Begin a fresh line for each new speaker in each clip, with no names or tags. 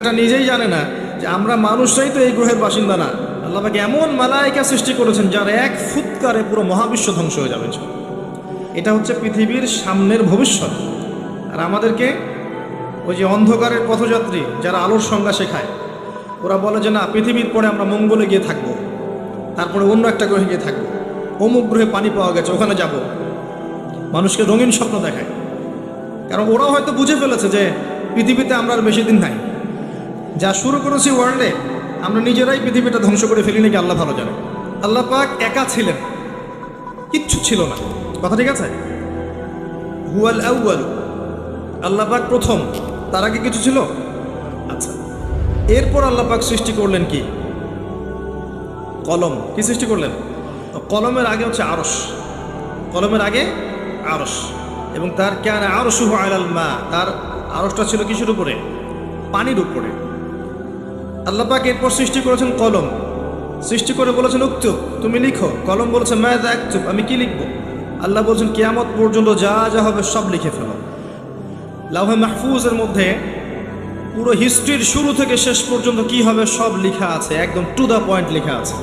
এটা নিজেই জানে না যে আমরা মানুষরাই তো এই গ্রহের বাসিন্দা না। আল্লাহ পাক এমন মালায়েকা সৃষ্টি করেছেন যার এক ফুৎকারে পুরো মহাবিশ্ব ধ্বংস হয়ে যাবে। এটা হচ্ছে পৃথিবীর সামনের ভবিষ্যৎ। আর আমাদেরকে ওই যে অন্ধকারের পথযাত্রী যারা আলোর সংজ্ঞা শেখায়, ওরা বলে যে না, পৃথিবীর পরে আমরা মঙ্গলে গিয়ে থাকবো, তারপরে অন্য একটা গ্রহে গিয়ে থাকবো, অমুক গ্রহে পানি পাওয়া গেছে ওখানে যাব। মানুষকে রঙিন স্বপ্ন দেখায়, কারণ ওরাও হয়তো বুঝে ফেলেছে যে পৃথিবীতে আমরা আর বেশি দিন নাই। যা শুরু করেছি ওয়ার্ল্ডে, আমরা নিজেরাই পৃথিবীটা ধ্বংস করে ফেলি নাকি আল্লাহ ভালো জানে। আল্লাহ পাক একা ছিলেন, কিচ্ছু ছিল না। কথা ঠিক আছে? হুয়াল আউয়াল, আল্লাহ পাক প্রথম, তার আগে কিছু ছিল? আচ্ছা, এরপর আল্লাহ পাক সৃষ্টি করলেন কি? কলম। কি সৃষ্টি করলেন? কলমের আগে হচ্ছে আরশ, কলমের আগে আরশ, এবং তার কানা আরশুহু আলাল মা, তার আরশটা ছিল কিসের উপরে? পানির উপরে। আল্লাহ পাক এরপর সৃষ্টি করেছেন কলম, সৃষ্টি করে বলেছেন উক্তুব, তুমি লিখো। কলম বলেছে মাযা আকতুব, আমি কি লিখবো? আল্লাহ বলছেন কিয়ামত পর্যন্ত যা যা হবে সব লিখে ফেলো। লাউহে মাহফুজের মধ্যে পুরো হিস্ট্রির শুরু থেকে শেষ পর্যন্ত কি হবে সব লেখা আছে, একদম টু দ্য পয়েন্ট লেখা আছে।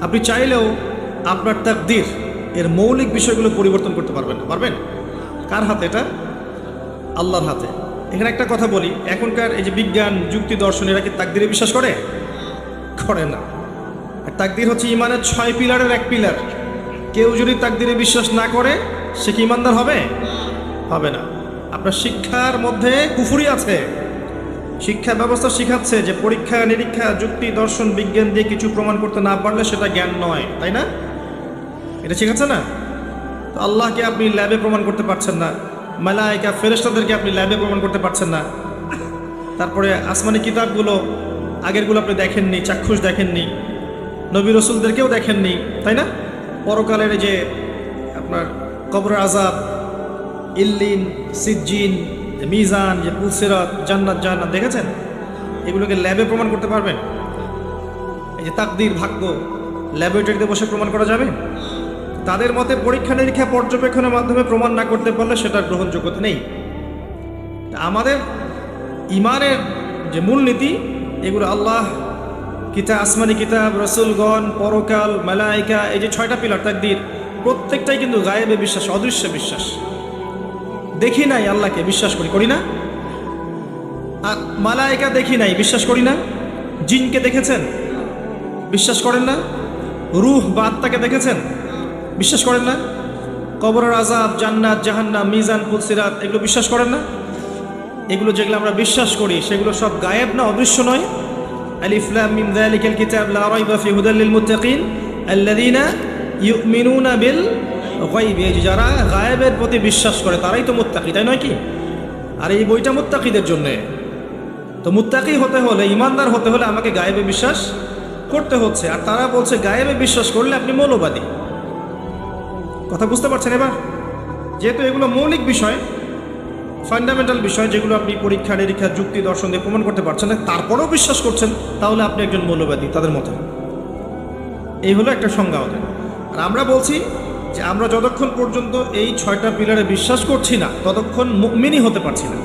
আপনি চাইলেও আপনার তাকদীর এর মৌলিক বিষয়গুলো পরিবর্তন করতে পারবেন না। পারবেন? কার হাতে? এটা আল্লাহর হাতে। এখানে একটা কথা বলি, এখনকার এই যে বিজ্ঞান যুক্তি দর্শন, এরা কি তাকদীরে বিশ্বাস করে? করে না। আর তাকদীর হচ্ছে ইমানের 6 পিলারের এক পিলার। কেউ যদি তাকদীরে বিশ্বাস না করে সে কি ইমানদার হবে? হবে না। আপনার শিক্ষার মধ্যে কুফরি আছে। শিক্ষা ব্যবস্থা শিখাচ্ছে যে পরীক্ষা নিরীক্ষা যুক্তি দর্শন বিজ্ঞান দিয়ে কিছু প্রমাণ করতে না পারলে সেটা জ্ঞান নয়, তাই না? এটা শিখাচ্ছে না? তো আল্লাহকে আপনি ল্যাবে প্রমাণ করতে পারছেন না, মালায়েকা ফেরেশতাদেরকে আপনি ল্যাবে প্রমাণ করতে পারছেন না, তারপরে আসমানি কিতাবগুলো আগেরগুলো আপনি দেখেননি, চাক্ষুষ দেখেননি, নবী রসুলদেরকেও দেখেননি, তাই না? পরকালের যে আপনার কবরের আযাব, ইল্লিন, সিজ্জিন, মিজান, যে পুলসিরাত, জান্নাত জাহান্নাম দেখেছেন? এগুলোকে ল্যাবে প্রমাণ করতে পারবেন? এই যে তাকদীর, ভাগ্য, ল্যাবরেটরিতে বসে প্রমাণ করা যাবে? তাদের মতে পরীক্ষা নিরীক্ষা পর্যবেক্ষণের মাধ্যমে প্রমাণ না করতে পারলে সেটার গ্রহণযোগ্যতা নেই। আমাদের ইমানের যে মূলনীতি, এগুলো আল্লাহ, কিতাব, আসমানি কিতাব, রসুলগণ, পরকাল, মালায়েকা, এই যে 6টা পিলার তাকদীর, প্রত্যেকটাই কিন্তু গায়েবে বিশ্বাস, অদৃশ্য বিশ্বাস। দেখি নাই আল্লাহকে, বিশ্বাস করি, করি না? আর মালায়েকা দেখি নাই, বিশ্বাস করি না? জিনকে দেখেছেন? বিশ্বাস করেন না? রূহ বা আত্মাকে দেখেছেন? বিশ্বাস করেন না? কবরের আযাব, জান্নাত জাহান্নাম, মিজান, পুলসিরাত, এগুলো বিশ্বাস করেন না? এগুলো যেগুলো আমরা বিশ্বাস করি সেগুলো সব গায়েব না, অদৃশ্য নয়? আলিফ লাম মিম যালিকাল কিতাব লা রাইবা ফি হুদাল লিল মুত্তাকিন আল্লাযীনা ইউমিনুনা বিল গায়ব। এই যারা গায়েবের প্রতি বিশ্বাস করে তারাই তো মুত্তাকি, তাই নয় কি? আর এই বইটা মুত্তাকিদের জন্য। তো মুত্তাকি হতে হলে, ইমানদার হতে হলে আমাকে গায়েবে বিশ্বাস করতে হচ্ছে। আর তারা বলছে গায়েবে বিশ্বাস করলে আপনি মৌলবাদী। কথা বুঝতে পারছেন এবার? যেহেতু এগুলো মৌলিক বিষয়, ফান্ডামেন্টাল বিষয়, যেগুলো আপনি পরীক্ষা নিরীক্ষা যুক্তি দর্শন দিয়ে প্রমাণ করতে পারছেন না, তারপরেও বিশ্বাস করছেন, তাহলে আপনি একজন মৌলবাদী তাদের মতো। এই হলো একটা সংজ্ঞা ওদের। আর আমরা বলছি যে আমরা যতক্ষণ পর্যন্ত এই 6টা পিলারে বিশ্বাস করছি না ততক্ষণ মুমিনই হতে পারছি না,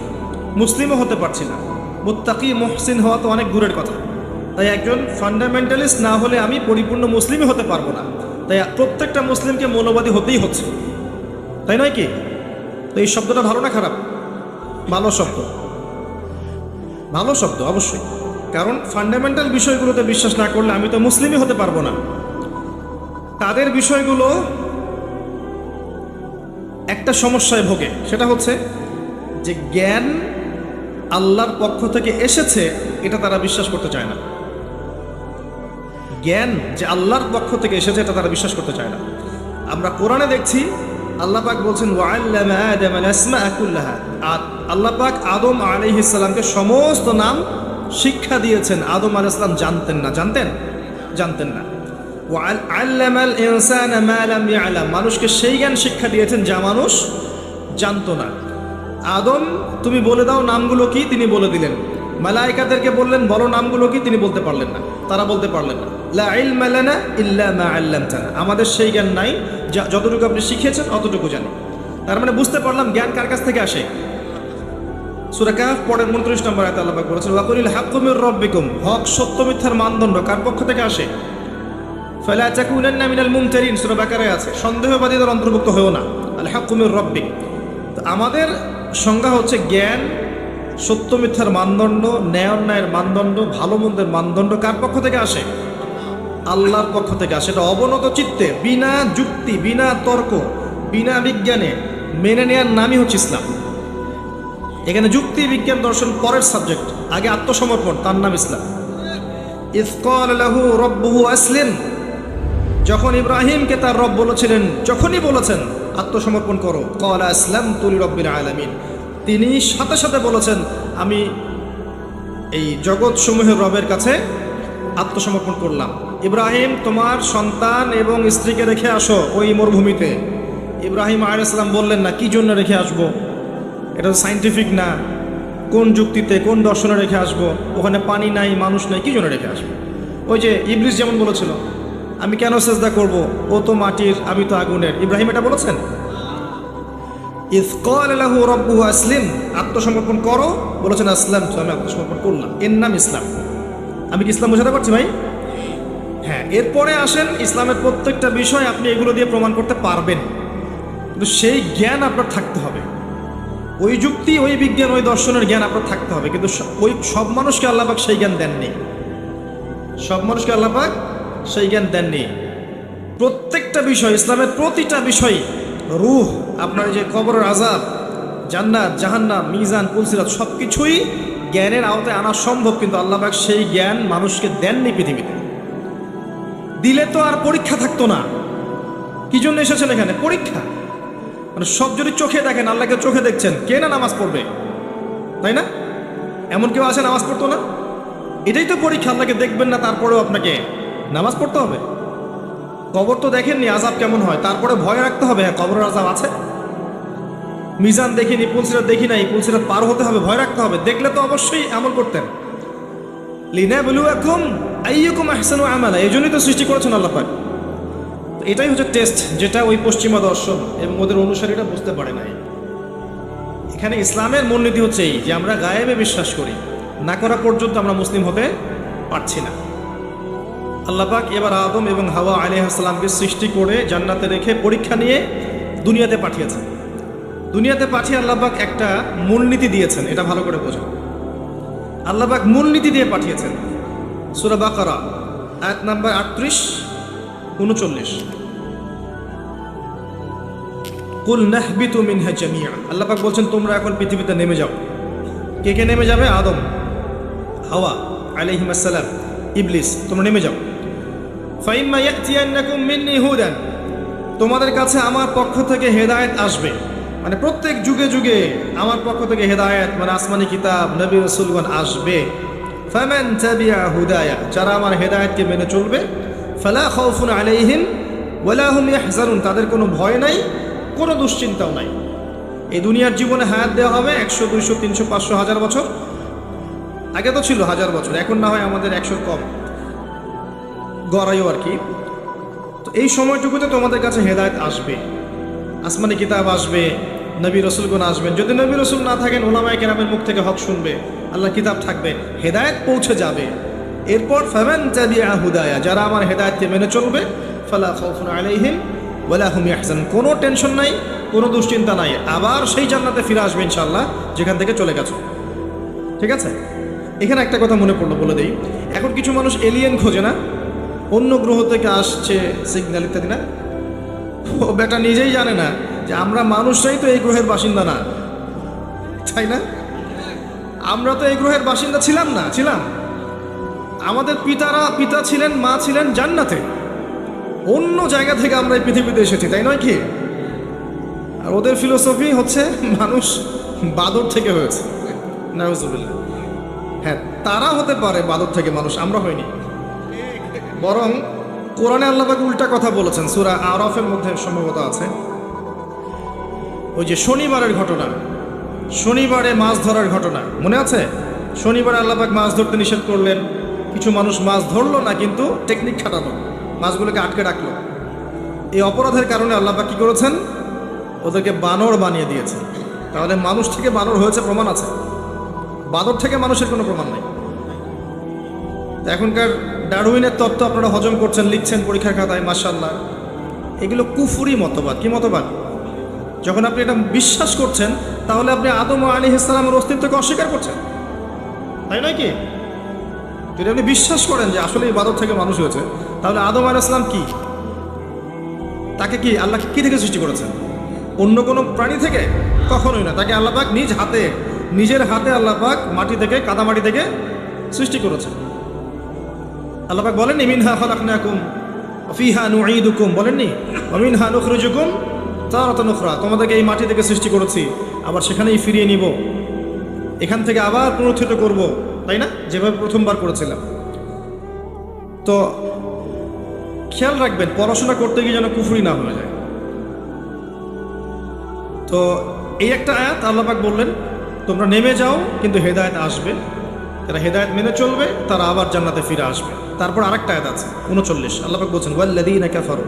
মুসলিমও হতে পারছি না। মুত্তাকি মুহসিন হওয়া তো অনেক দূরের কথা। তাই একজন ফান্ডামেন্টালিস্ট না হলে আমি পরিপূর্ণ মুসলিমই হতে পারবো না। তাই প্রত্যেকটা মুসলিমকে মৌলবাদী হতেই হচ্ছে, তাই নয় কি? তো এই শব্দটা ভালো না খারাপ? ভালো শব্দ, ভালো শব্দ অবশ্যই। কারণ ফান্ডামেন্টাল বিষয়গুলোতে বিশ্বাস না করলে আমি তো মুসলিমই হতে পারবো না। তাদের বিষয়গুলো একটা সমস্যায় ভোগে, সেটা হচ্ছে যে জ্ঞান আল্লাহর পক্ষ থেকে এসেছে এটা তারা বিশ্বাস করতে চায় না। জ্ঞান যে আল্লাহর পক্ষ থেকে এসেছে এটা তারা বিশ্বাস করতে চায় না। আমরা কোরআনে দেখছি আল্লাহ পাক বলছেন ওয়াল্লামা আদামাল আসমাআ কুল্লাহা, আর আল্লাহ পাক আদম আলাইহিস সালামকে সমস্ত নাম শিক্ষা দিয়েছেন। আদম আলাইহিস সালাম জানতেন না? জানতেন না। ওয়াল্লামাল ইনসানা মা লাম ইয়ালাম, মানুষকে সেই জ্ঞান শিক্ষা দিয়েছেন যা মানুষ জানতো না। আদম, তুমি বলে দাও নামগুলো কি, তিনি বলে দিলেন। মালায়েকাদেরকে বললেন বলো নামগুলো কি, তিনি বলতে পারলেন না, তারা বলতে পারলেন না। লা ইলমা লানা ইল্লা মা আল্লামতানা, আমাদের সেই জ্ঞান নাই, যতটুকু আপনি শিখিয়েছেন অতটুকু জানি। তার মানে বুঝতে পারলাম জ্ঞান কার কাছ থেকে আসে? সূরা কাহফ পরের 29 নম্বর আয়াতে আল্লাহ পাক বলেছেন ওয়াকুলিল হাক্কু মির রাব্বিকুম, হক সত্য মিথ্যার মানদণ্ড কার পক্ষ থেকে আসে? ফালা তাকুনান্না মিনাল মুমতারিন, সূরা বাকারায় আছে, সন্দেহবাদীদের অন্তর্ভুক্ত হয়েও না। আল হাক্কু মির রাব্বিক, তো আমাদের সংজ্ঞা হচ্ছে জ্ঞান, সত্য মিথ্যার মানদণ্ড, ন্যায় অন্যায়ের মানদণ্ড, ভালো মন্দের মানদণ্ড কার পক্ষ থেকে আসে? আল্লাহর পক্ষ থেকে আসে। এটা অবনত চিত্তে, বিনা যুক্তি, বিনা তর্ক, বিনা বিজ্ঞানে মেনে নেওয়ার নামই হচ্ছে ইসলাম। এখানে যুক্তি, বিজ্ঞান, দর্শন পরের সাবজেক্ট, আগে আত্মসমর্পণ, তার নাম ইসলাম। ইয ক্বালা লাহু রাব্বুহু আসলিম, যখন ইব্রাহিমকে তার রব বলেছিলেন, যখনই বলেছেন আত্মসমর্পণ করো, ক্বালা আসলামতু লিরাব্বিল আলামিন, তিনি সাথে সাথে বলেছেন আমি এই জগৎ সমূহের রবের কাছে আত্মসমর্পণ করলাম। ইব্রাহিম, তোমার সন্তান এবং স্ত্রীকে রেখে আসো ওই মরুভূমিতে। ইব্রাহিম আলাইহিস সালাম বললেন না, কি জন্য রেখে আসবো, এটা তো সাইন্টিফিক না, কোন যুক্তিতে কোন দর্শনে রেখে আসবো, ওখানে পানি নাই, মানুষ নাই, কি জন্য রেখে আসবো? ওই যে ইবলিস যেমন বলেছিল আমি কেন সেজদা করব, ও তো মাটির, আমি তো আগুনের। ইব্রাহিম এটা বলেছেন? ইয ক্বালা লাহু রাব্বুহু আসলিম, আত্মসমর্পণ করো, বলেছেন আসলাম, আমি আত্মসমর্পণ করলাম, এর নাম ইসলাম। আমি কি ইসলাম বোঝাতে পারছি ভাই? হ্যাঁ, এরপরে আসেন ইসলামের প্রত্যেকটা বিষয় আপনি এগুলো দিয়ে প্রমাণ করতে পারবেন, কিন্তু সেই জ্ঞান আপনার থাকতে হবে, ওই যুক্তি, ওই বিজ্ঞান, ওই দর্শনের জ্ঞান আপনার থাকতে হবে। কিন্তু ওই সব মানুষকে আল্লাহ পাক সেই জ্ঞান দেননি, সব মানুষকে আল্লাহ পাক সেই জ্ঞান দেননি। প্রত্যেকটা বিষয়, ইসলামের প্রতিটা বিষয়, রূহ, আপনার যে কবরের আযাব, জান্নাত, জাহান্নাম, মিজান, পুলসিরাত, সব কিছুই জ্ঞানের আওতায় আনা সম্ভব, কিন্তু আল্লাহ পাক সেই জ্ঞান মানুষকে দেননি পৃথিবীতে। দিলে তো আর পরীক্ষা থাকতো না। কি জন্য এসেছেন এখানে? পরীক্ষা। মানে সব যদি চোখে দেখেন, আল্লাহকে চোখে দেখছেন, কে না নামাজ পড়বে, তাই না? এমন কেউ আছে নামাজ পড়তো না? এটাই তো পরীক্ষা, আল্লাহকে দেখবেন না, তারপরেও আপনাকে নামাজ পড়তে হবে। কবর তো দেখেননি আযাব কেমন হয়, তারপরে ভয় রাখতে হবে, হ্যাঁ কবরের আযাব আছে। মিজান দেখিনি, পুলসিরাত দেখি নাই, পুলসিরাত পার হতে হবে, ভয় রাখতে হবে। দেখলে তো অবশ্যই আমল করতেন। লিনাবলুয়াকুম আইয়ুকুম আহসানু আমালা, এই জন্যই তো সৃষ্টি করেছেন আল্লাহ পাক। এটাই হচ্ছে টেস্ট, যেটা ওই পশ্চিমা দর্শন এবং ওদের অনুসারীরা বুঝতে পারে নাই। এখানে ইসলামের মূলনীতি হচ্ছে এই যে আমরা গায়েবে বিশ্বাস করি, না করা পর্যন্ত আমরা মুসলিম হতে পারছি না। আল্লাহ পাক এবার আদম এবং হাওয়া আলাইহিস সালামকে সৃষ্টি করে জান্নাতে রেখে পরীক্ষা নিয়ে দুনিয়াতে পাঠিয়েছেন। দুনিয়াতে পাঠিয়ে আল্লাহ পাক একটা মূলনীতি দিয়েছেন, এটা ভালো করে বোঝো। আল্লাহ পাক মূলনীতি দিয়ে পাঠিয়েছেন। সূরা বাকারা আয়াত নাম্বার 38-39, কুল নাহবিতু মিনহা জামিআ, আল্লাহ পাক বলছেন তোমরা এখন পৃথিবীতে নেমে যাও। কে কে নেমে যাবে? আদম, হাওয়া আলাইহিস সালাম, ইবলিস, তোমরা নেমে যাও। ফাইম্মা ইয়াতিয়ান্নাকুম মিন্নি হুদান, তোমাদের কাছে আমার পক্ষ থেকে হেদায়েত আসবে। মানে প্রত্যেক যুগে যুগে আমার পক্ষ থেকে হেদায়েত, মানে আসমানি কিতাব, নবী রাসূলগণ আসবে। ফামান তাবিআ হুদায়া, যারা আমার হেদায়েতকে মেনে চলবে, ফালা খাউফুন আলাইহিম ওয়ালা হুম ইয়াহজানুন, তাদের কোনো ভয় নাই, কোনো দুশ্চিন্তাও নাই। এই দুনিয়ার জীবনে হায়াত দেওয়া হবে 100, 200, 300, 500, 1000 বছর। আগে তো ছিল 1000 বছর, এখন না হয় আমাদের 100 কম গড়াইও আর কি। তো এই সময়টুকুতে তোমাদের কাছে হেদায়েত আসবে, আসমানি কিতাব আসবে, নবী রাসূলগণ আসবেন। যদি নবী রাসূল না থাকেন, উলামায়ে কেরামের মুখ থেকে হক শুনবে, আল্লাহ কিতাব থাকবে, হেদায়েত পৌঁছে যাবে। এরপর ফামান তাবিআ হুদায়া, যারা আমার হেদায়েতকে মেনে চলবে, ফালা খাউফুন আলাইহিম ওয়ালা হুম ইয়াহজানুন, কোনো টেনশন নাই, কোনো দুশ্চিন্তা নাই, আবার সেই জান্নাতে ফিরে আসবে ইনশাআল্লাহ যেখান থেকে চলে গেছো। ঠিক আছে? এখানে একটা কথা মনে পড়লো, বলে দেই। এখন কিছু মানুষ এলিয়েন খোঁজে না, অন্য গ্রহ থেকে আসছে সিগন্যাল ইত্যাদি না, ও বেটা নিজেই জানে না যে আমরা মানুষরাই তো এই গ্রহের বাসিন্দা না, তাই না? আমরা তো এই গ্রহের বাসিন্দা ছিলাম না, ছিলাম। আমাদের পিতা ছিলেন, মা ছিলেন জান্নাতে, অন্য জায়গা থেকে আমরা এই পৃথিবীতে এসেছি, তাই নয় কি? আর ওদের ফিলোসফি হচ্ছে মানুষ বাদর থেকে হয়েছে, নাউজুবিল্লাহ। হ্যাঁ, তারা হতে পারে বাদর থেকে মানুষ, আমরা হইনি। বরং কোরআনে আল্লাহ পাক উল্টা কথা বলেছেন, সূরা আরাফের মধ্যে সম্ভবত আছে। ওই যে শনিবারের ঘটনা, শনিবারে মাছ ধরার ঘটনা মনে আছে? শনিবারে আল্লাহ পাক মাছ ধরতে নিষেধ করলেন, কিছু মানুষ মাছ ধরলো না, কিন্তু টেকনিক খাটালো, মাছগুলোকে আটকে রাখলো। এই অপরাধের কারণে আল্লাহ পাক কি করেছেন? ওদেরকে বানর বানিয়ে দিয়েছেন। তাহলে মানুষ থেকে বানর হয়েছে, প্রমাণ আছে। বাদর থেকে মানুষের কোনো প্রমাণ নাই। এখনকার ডারউইনের তত্ত্ব আপনারা হজম করছেন, লিখছেন পরীক্ষার খাতায়, মাশাআল্লাহ, এগুলো কুফুরি মতবাদ। কি মতবাদ? যখন আপনি এটা বিশ্বাস করছেন তাহলে আপনি আদম আলাইহিস সালামের অস্তিত্বকে অস্বীকার করছেন, তাই নয় কি? যদি আপনি বিশ্বাস করেন যে আসলে এই বাদর থেকে মানুষ হয়েছে, তাহলে আদম আলাইহিস সালাম কি? তাকে কি আল্লাহ কি থেকে সৃষ্টি করেছেন? অন্য কোনো প্রাণী থেকে? কখনোই না। তাকে আল্লাহ পাক নিজ হাতে, নিজের হাতে আল্লাহ পাক মাটি থেকে, কাদা মাটি থেকে সৃষ্টি করেছেন। আল্লাহ পাক বলেননি মিনহা খালাকনাকুম ওয়া ফিহা নুঈদুকুম, বলেননি ওয়া মিনহা নুখরিজুকুম তারাতান উখরা, তোমাদেরকে এই মাটি থেকে সৃষ্টি করেছি, আবার সেখানেই ফিরিয়ে নিব, এখান থেকে আবার পুনরুত্থিত করব, তাই না? যেভাবে প্রথমবার করেছিলাম। তো খেয়াল রাখবেন পড়াশোনা করতে গিয়ে যেন কুফরি না হয়ে যায়। তো এই একটা আয়াত আল্লাহ পাক বললেন তোমরা নেমে যাও, কিন্তু হেদায়েত আসবে, যারা হেদায়েত মেনে চলবে তারা আবার জান্নাতে ফিরে আসবে। তারপর আরেকটা আয়াত আছে 39, আল্লাহ পাক বলছেন ওয়াল্লাযীনা কাফারু,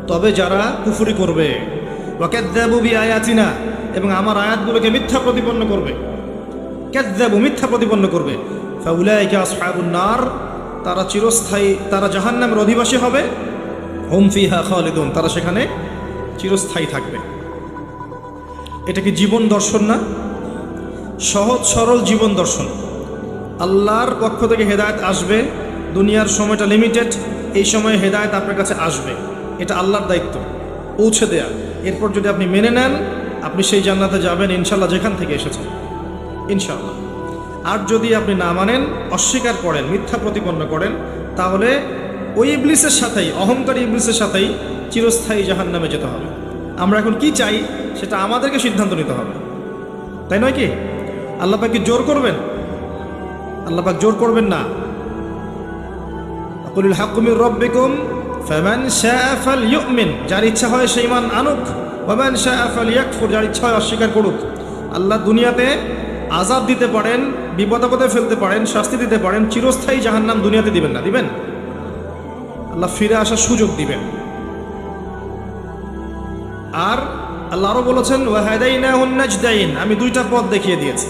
তবে যারা কুফরি করবে, ওয়া কাযযাবু বিআয়াতিনা, এবং আমার আয়াতগুলোকে মিথ্যা প্রতিপন্ন করবে, কাযযাবু মিথ্যা প্রতিপন্ন করবে, ফাউলাইকা আসহাবুন নার, তারা চিরস্থায়ী, তারা জাহান্নামের অধিবাসী হবে, হুম ফিহা খালিদুন, তারা সেখানে চিরস্থায়ী থাকবে। এটা কি জীবন দর্শন না? সহজ সরল জীবন দর্শন। আল্লাহর পক্ষ থেকে হেদায়েত আসবে, দুনিয়ার সময়টা লিমিটেড, এই সময়ে হেদায়েত আপনার কাছে আসবে, এটা আল্লাহর দায়িত্ব পৌঁছে দেয়া। এরপর যদি আপনি মেনে নেন, আপনি সেই জান্নাতে যাবেন ইনশাল্লাহ, যেখান থেকে এসেছেন ইনশাল্লাহ। আর যদি আপনি না মানেন, অস্বীকার করেন, মিথ্যা প্রতিপন্ন করেন, তাহলে ওই ইবলিসের সাথেই, অহংকারী ইবলিসের সাথেই চিরস্থায়ী জাহান্নামে যেতে হবে। আমরা এখন কি চাই সেটা আমাদেরকে সিদ্ধান্ত নিতে হবে, তাই নয় কি? আল্লাহ পাক কি জোর করবেন? আল্লাহ পাক জোর করবেন না। কুলিল হাক্কু মির রাব্বিকুম ফামান শাআ ফালইউমিন, যার ইচ্ছা হয় সে ঈমান আনুক, ওয়া মান শাআ ফালইয়াকফুর, যার ইচ্ছা হয় অস্বীকার করুক। আল্লাহ দুনিয়াতে আযাব দিতে পারেন, বিপদে ফেলতে পারেন, শাস্তি দিতে পারেন, চিরস্থায়ী জাহান্নাম দুনিয়াতে দিবেন না? দিবেন। আল্লাহ ফিরে আসার সুযোগ দিবেন। আর আল্লাহ আরো বলেছেন ওয়া হাদাইনাহুন নাজদাইন, আমি দুইটা পথ দেখিয়ে দিয়েছি।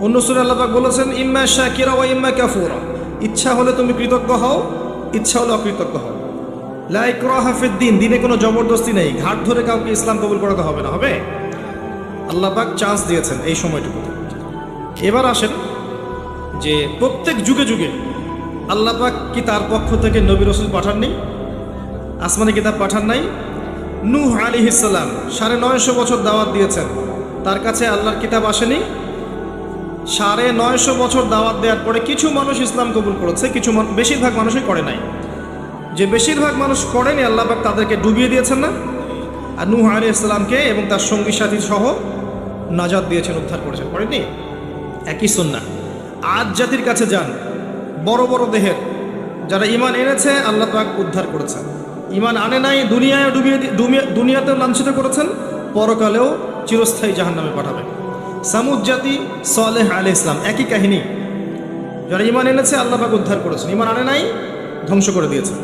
অন্য সূরায় আল্লাহ পাক বলেছেন ইম্মা শাকিরা ওয়া ইম্মা কাফুরা, ইচ্ছা হলে তুমি কৃতজ্ঞ হও, ইচ্ছা হলে অকৃতজ্ঞ হও। লা ইকরাহা ফিদ্দিন, দিনে কোনো জবরদস্তি নেই, ঘাট ধরে কাউকে ইসলাম কবুল করাতে হবে না। হবে? আল্লাহ পাক চান্স দিয়েছেন এই সময়টুকু। এবার আসেন যে প্রত্যেক যুগে যুগে আল্লাহ পাক কি তার পক্ষ থেকে নবী রাসূল পাঠাননি? আসমানি কিতাব পাঠান নাই? নূহ আলাইহিস সালাম 950 বছর দাওয়াত দিয়েছেন, তার কাছে আল্লাহর কিতাব আসেনি? 950 বছর দাওয়াত দেওয়ার পরে কিছু মানুষ ইসলাম কবুল করেছে, কিছু বেশিরভাগ মানুষই করে নাই। যে বেশিরভাগ মানুষ করেনি, আল্লাহ পাক তাদেরকে ডুবিয়ে দিয়েছেন না? আর নূহ আলাইহিস সালামকে এবং তার সঙ্গী সাথী সহ নাজাত দিয়েছেন, উদ্ধার করেছেন, করেননি? একই সুন্নাহ। আদ জাতির কাছে যান, বড় বড় দেহের, যারা ঈমান এনেছে আল্লাহ পাক উদ্ধার করেছেন, ঈমান আনে নাই দুনিয়ায় দুনিয়াতেও লাঞ্ছিত করেছেন, পরকালেও চিরস্থায়ী জাহান্নামে পাঠাবেন। সামুদ জাতি, সালেহ আলাইহিস সালাম, একই কাহিনী। যারা ঈমান এনেছে আল্লাহ পাক উদ্ধার করেছেন, ঈমান আনে নাই ধ্বংস করে দিয়েছেন।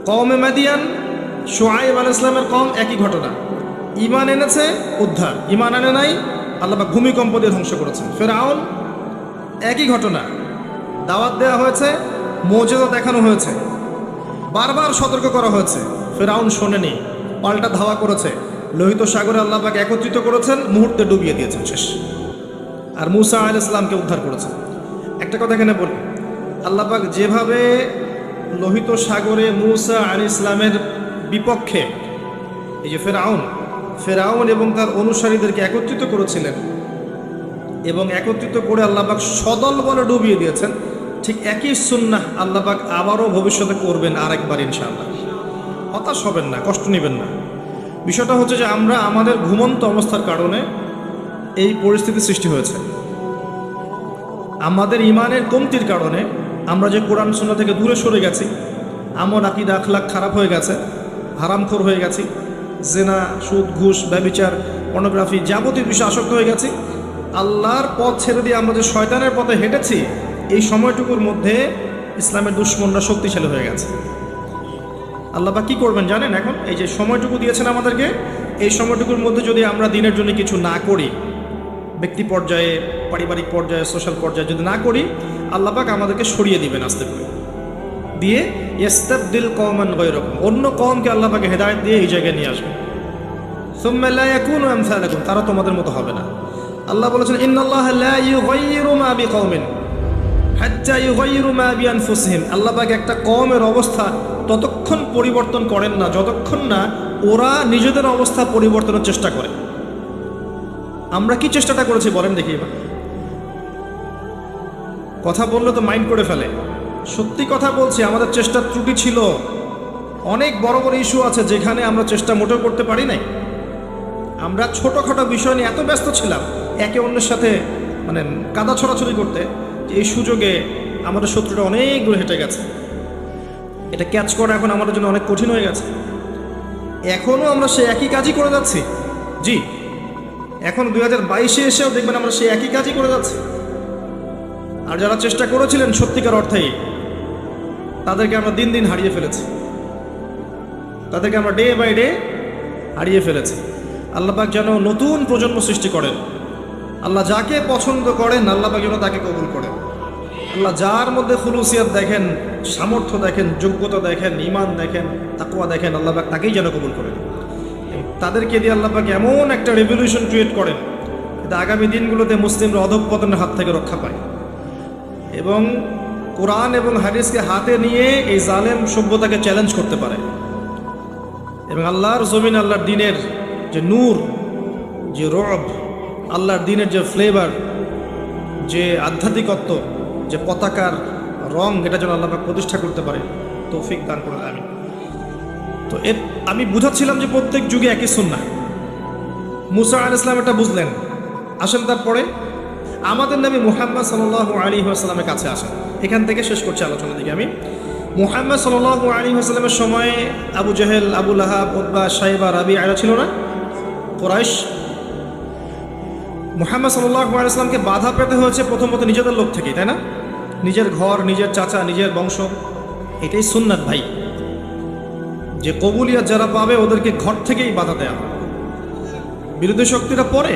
কওমে মাদিয়ান, শুআয়ব আলাইহিস সালামের কওম, একই ঘটনা। ঈমান এনেছে উদ্ধার, ঈমান আনে নাই আল্লাহ পাক ভূমিকম্প দিয়ে ধ্বংস করেছেন। ফিরআউন, একই ঘটনা। দাওয়াত দেওয়া হয়েছে, মুজিজা দেখানো হয়েছে, বারবার সতর্ক করা হয়েছে, ফিরআউন শোনেনি, পাল্টা ধাওয়া করেছে, লোহিত সাগরে আল্লাহ পাক একত্রিত করেছেন, মুহূর্তে ডুবিয়ে দিয়েছেন, শেষ। আর মূসা আলাইহিস সালামকে উদ্ধার করেছেন। একটা কথা এখানে বলি, আল্লাহ পাক যেভাবে লোহিত সাগরে মূসা আলাইহিস সালামের বিপক্ষে এই যে ফেরাউন এবং তার অনুসারীদেরকে একত্রিত করেছিলেন এবং একত্রিত করে আল্লাহ পাক সদল বলে ডুবিয়ে দিয়েছেন, ঠিক একই সুন্নাহ আল্লাহ পাক আবারও ভবিষ্যতে করবেন আরেকবার ইনশাআল্লাহ। হতাশ হবেন না, কষ্ট নেবেন না। বিষয়টা হচ্ছে যে আমরা আমাদের ঘুমন্ত অবস্থার কারণে এই পরিস্থিতি সৃষ্টি হয়েছে। আমাদের ঈমানের কমতির কারণে আমরা যে কোরআন সুন্নাহ থেকে দূরে সরে গেছি, আমল আকীদা আখলাক খারাপ হয়ে গেছে, হারামখোর হয়ে গেছি, জেনা, সুদ, ঘুষ, ব্যভিচার, পর্নোগ্রাফি, যাবতীয় বিষয়ে আসক্ত হয়ে গেছি। আল্লাহর পথ ছেড়ে দিয়ে আমরা যে শয়তানের পথে হেঁটেছি, এই সময়টুকুর মধ্যে ইসলামের দুশ্মনরা শক্তিশালী হয়ে গেছে। আল্লাহ পাক কি করবেন জানেন? এখন এই যে সময়টুকু দিয়েছেন আমাদেরকে, এই সময়টুকুর মধ্যে যদি আমরা দিনের জন্য কিছু না করি, ব্যক্তি পর্যায়ে পারিবারিক পর্যায়ে, সোশ্যাল পর্যায়ে যদি না করি, আল্লাহ পাক আমাদেরকে সরিয়ে দিবেন আস্তে করে, দিয়ে ইস্তাবদিল কওমান গায়রাকুম, অন্য কওমকে আল্লাহ পাক হেদায়েত দিয়ে এই জায়গায় নিয়ে আসবেন। সুম্মা লা ইয়াকুনু আমসালাকুম, তারা তোমাদের মতো হবে না। আল্লাহ বলেছেন ইন্নাল্লাহা লা ইউগাইয়িরু মা বিকওমিন হাত্তা ইউগাইয়িরু মা বিআনফুসিহিম, আল্লাহ পাক একটা কওমের অবস্থা ততক্ষণ পরিবর্তন করেন না যতক্ষণ না ওরা নিজেদের অবস্থা পরিবর্তনের চেষ্টা করে। আমরা কি চেষ্টাটা করেছি বলেন দেখি এবার? কথা বললে তো মাইন্ড করে ফেলে, সত্যি কথা বলছি, আমাদের চেষ্টার ত্রুটি ছিল। অনেক বড় বড় ইস্যু আছে যেখানে আমরা চেষ্টা মোটেও করতে পারি নাই। আমরা ছোটোখাটো বিষয় নিয়ে এত ব্যস্ত ছিলাম একে অন্যের সাথে মানে কাদা ছড়াছড়ি করতে, যে এই সুযোগে আমাদের শত্রুটা অনেক দূরে হেঁটে গেছে। এটা ক্যাচ করা এখন আমাদের জন্য অনেক কঠিন হয়ে গেছে। এখনও আমরা সেই একই কাজই করে যাচ্ছি। জি, এখন 2022-এ এসেও দেখবেন আমরা সেই একই কাজই করে যাচ্ছি। আর যারা চেষ্টা করেছিলেন সত্যিকার অর্থেই, তাদেরকে আমরা দিন দিন হারিয়ে ফেলেছি, তাদেরকে আমরা ডে বাই ডে হারিয়ে ফেলেছি। আল্লাহ পাক যেন নতুন প্রজন্ম সৃষ্টি করেন। আল্লাহ যাকে পছন্দ করেন আল্লাহ পাক যেন তাকে কবুল করেন। আল্লাহ যার মধ্যে খুলুসিয়াত দেখেন, সামর্থ্য দেখেন, যোগ্যতা দেখেন, ঈমান দেখেন, তাকওয়া দেখেন, আল্লাহ পাক তাকেই যেন কবুল করেন। তাদেরকে দিয়ে আল্লাহ পাক এমন একটা রেভলিউশন ক্রিয়েট করেন যাতে আগামী দিনগুলোতে মুসলিমরা অধঃপতনের হাত থেকে রক্ষা পায় এবং কোরআন এবং হাদিসকে হাতে নিয়ে এই জালেম সভ্যতাকে চ্যালেঞ্জ করতে পারে এবং আল্লাহর জমিন, আল্লাহর দিনের যে নূর, যে রব, আল্লাহর দিনের যে ফ্লেভার, যে আধ্যাত্মিকত্ব, যে পতাকার রং, এটা যেন আল্লাহ পাক প্রতিষ্ঠা করতে পারে, তৌফিক দান করে আমি। তো আমি বুঝাচ্ছিলাম যে প্রত্যেক যুগে একই সুন্নাহ। মুসা আলাইহিস সালাম এটা বুঝলেন। আসেন তারপরে আমাদের নবী মুহাম্মদ সাল্লাল্লাহু আলাইহি ওয়াসাল্লামের কাছে আসেন। এখান থেকে শেষ করছি আলোচনা দিকে আমি। মুহাম্মদ সাল্লাল্লাহু আলাইহি ওয়াসাল্লামের সময়ে আবু জেহেল, আবু লাহাব, উতবা, শাইবা, রাবিআ এরা ছিল না? কুরাইশ। মুহাম্মদ সাল্লাল্লাহু আলাইহি ওয়াসাল্লামকে বাধা পেতে হয়েছে প্রথমত নিজেদের লোক থেকেই, তাই না? নিজের ঘর, নিজের চাচা, নিজের বংশ। এটাই সুন্নাত ভাই, যে কবুলিয়াত যারা পাবে ওদেরকে ঘর থেকেই বাধা দেওয়া। বিরোধী শক্তিরা পরে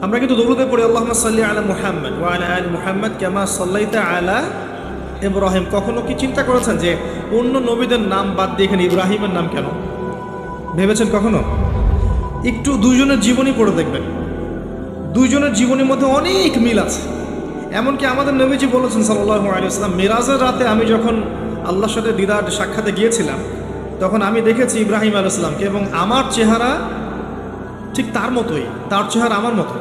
আমরা কিন্তু দরুদে পড়ি আল্লাহুম্মা সাল্লি আলা মুহাম্মদ ওয়া আলা আলি মুহাম্মদ কামা সাল্লাইতা আলা ইব্রাহিম। কখনো কি চিন্তা করেছেন যে অন্য নবীদের নাম বাদ দিয়ে এখানে ইব্রাহিমের নাম কেন? ভেবেছেন কখনো? একটু দুইজনের জীবনী পড়ে দেখবেন, দুইজনের জীবনীর মধ্যে অনেক মিল আছে। এমনকি আমাদের নবীজি বলেছেন সাল্লাল্লাহু আলাইহি ওয়াসাল্লাম, মেরাজের রাতে আমি যখন আল্লাহর সাথে দিদার সাক্ষাতে গিয়েছিলাম তখন আমি দেখেছি ইব্রাহিম আলাইহিস সালামকে এবং আমার চেহারা ঠিক তার মতোই, তার চেহারা আমার মতো,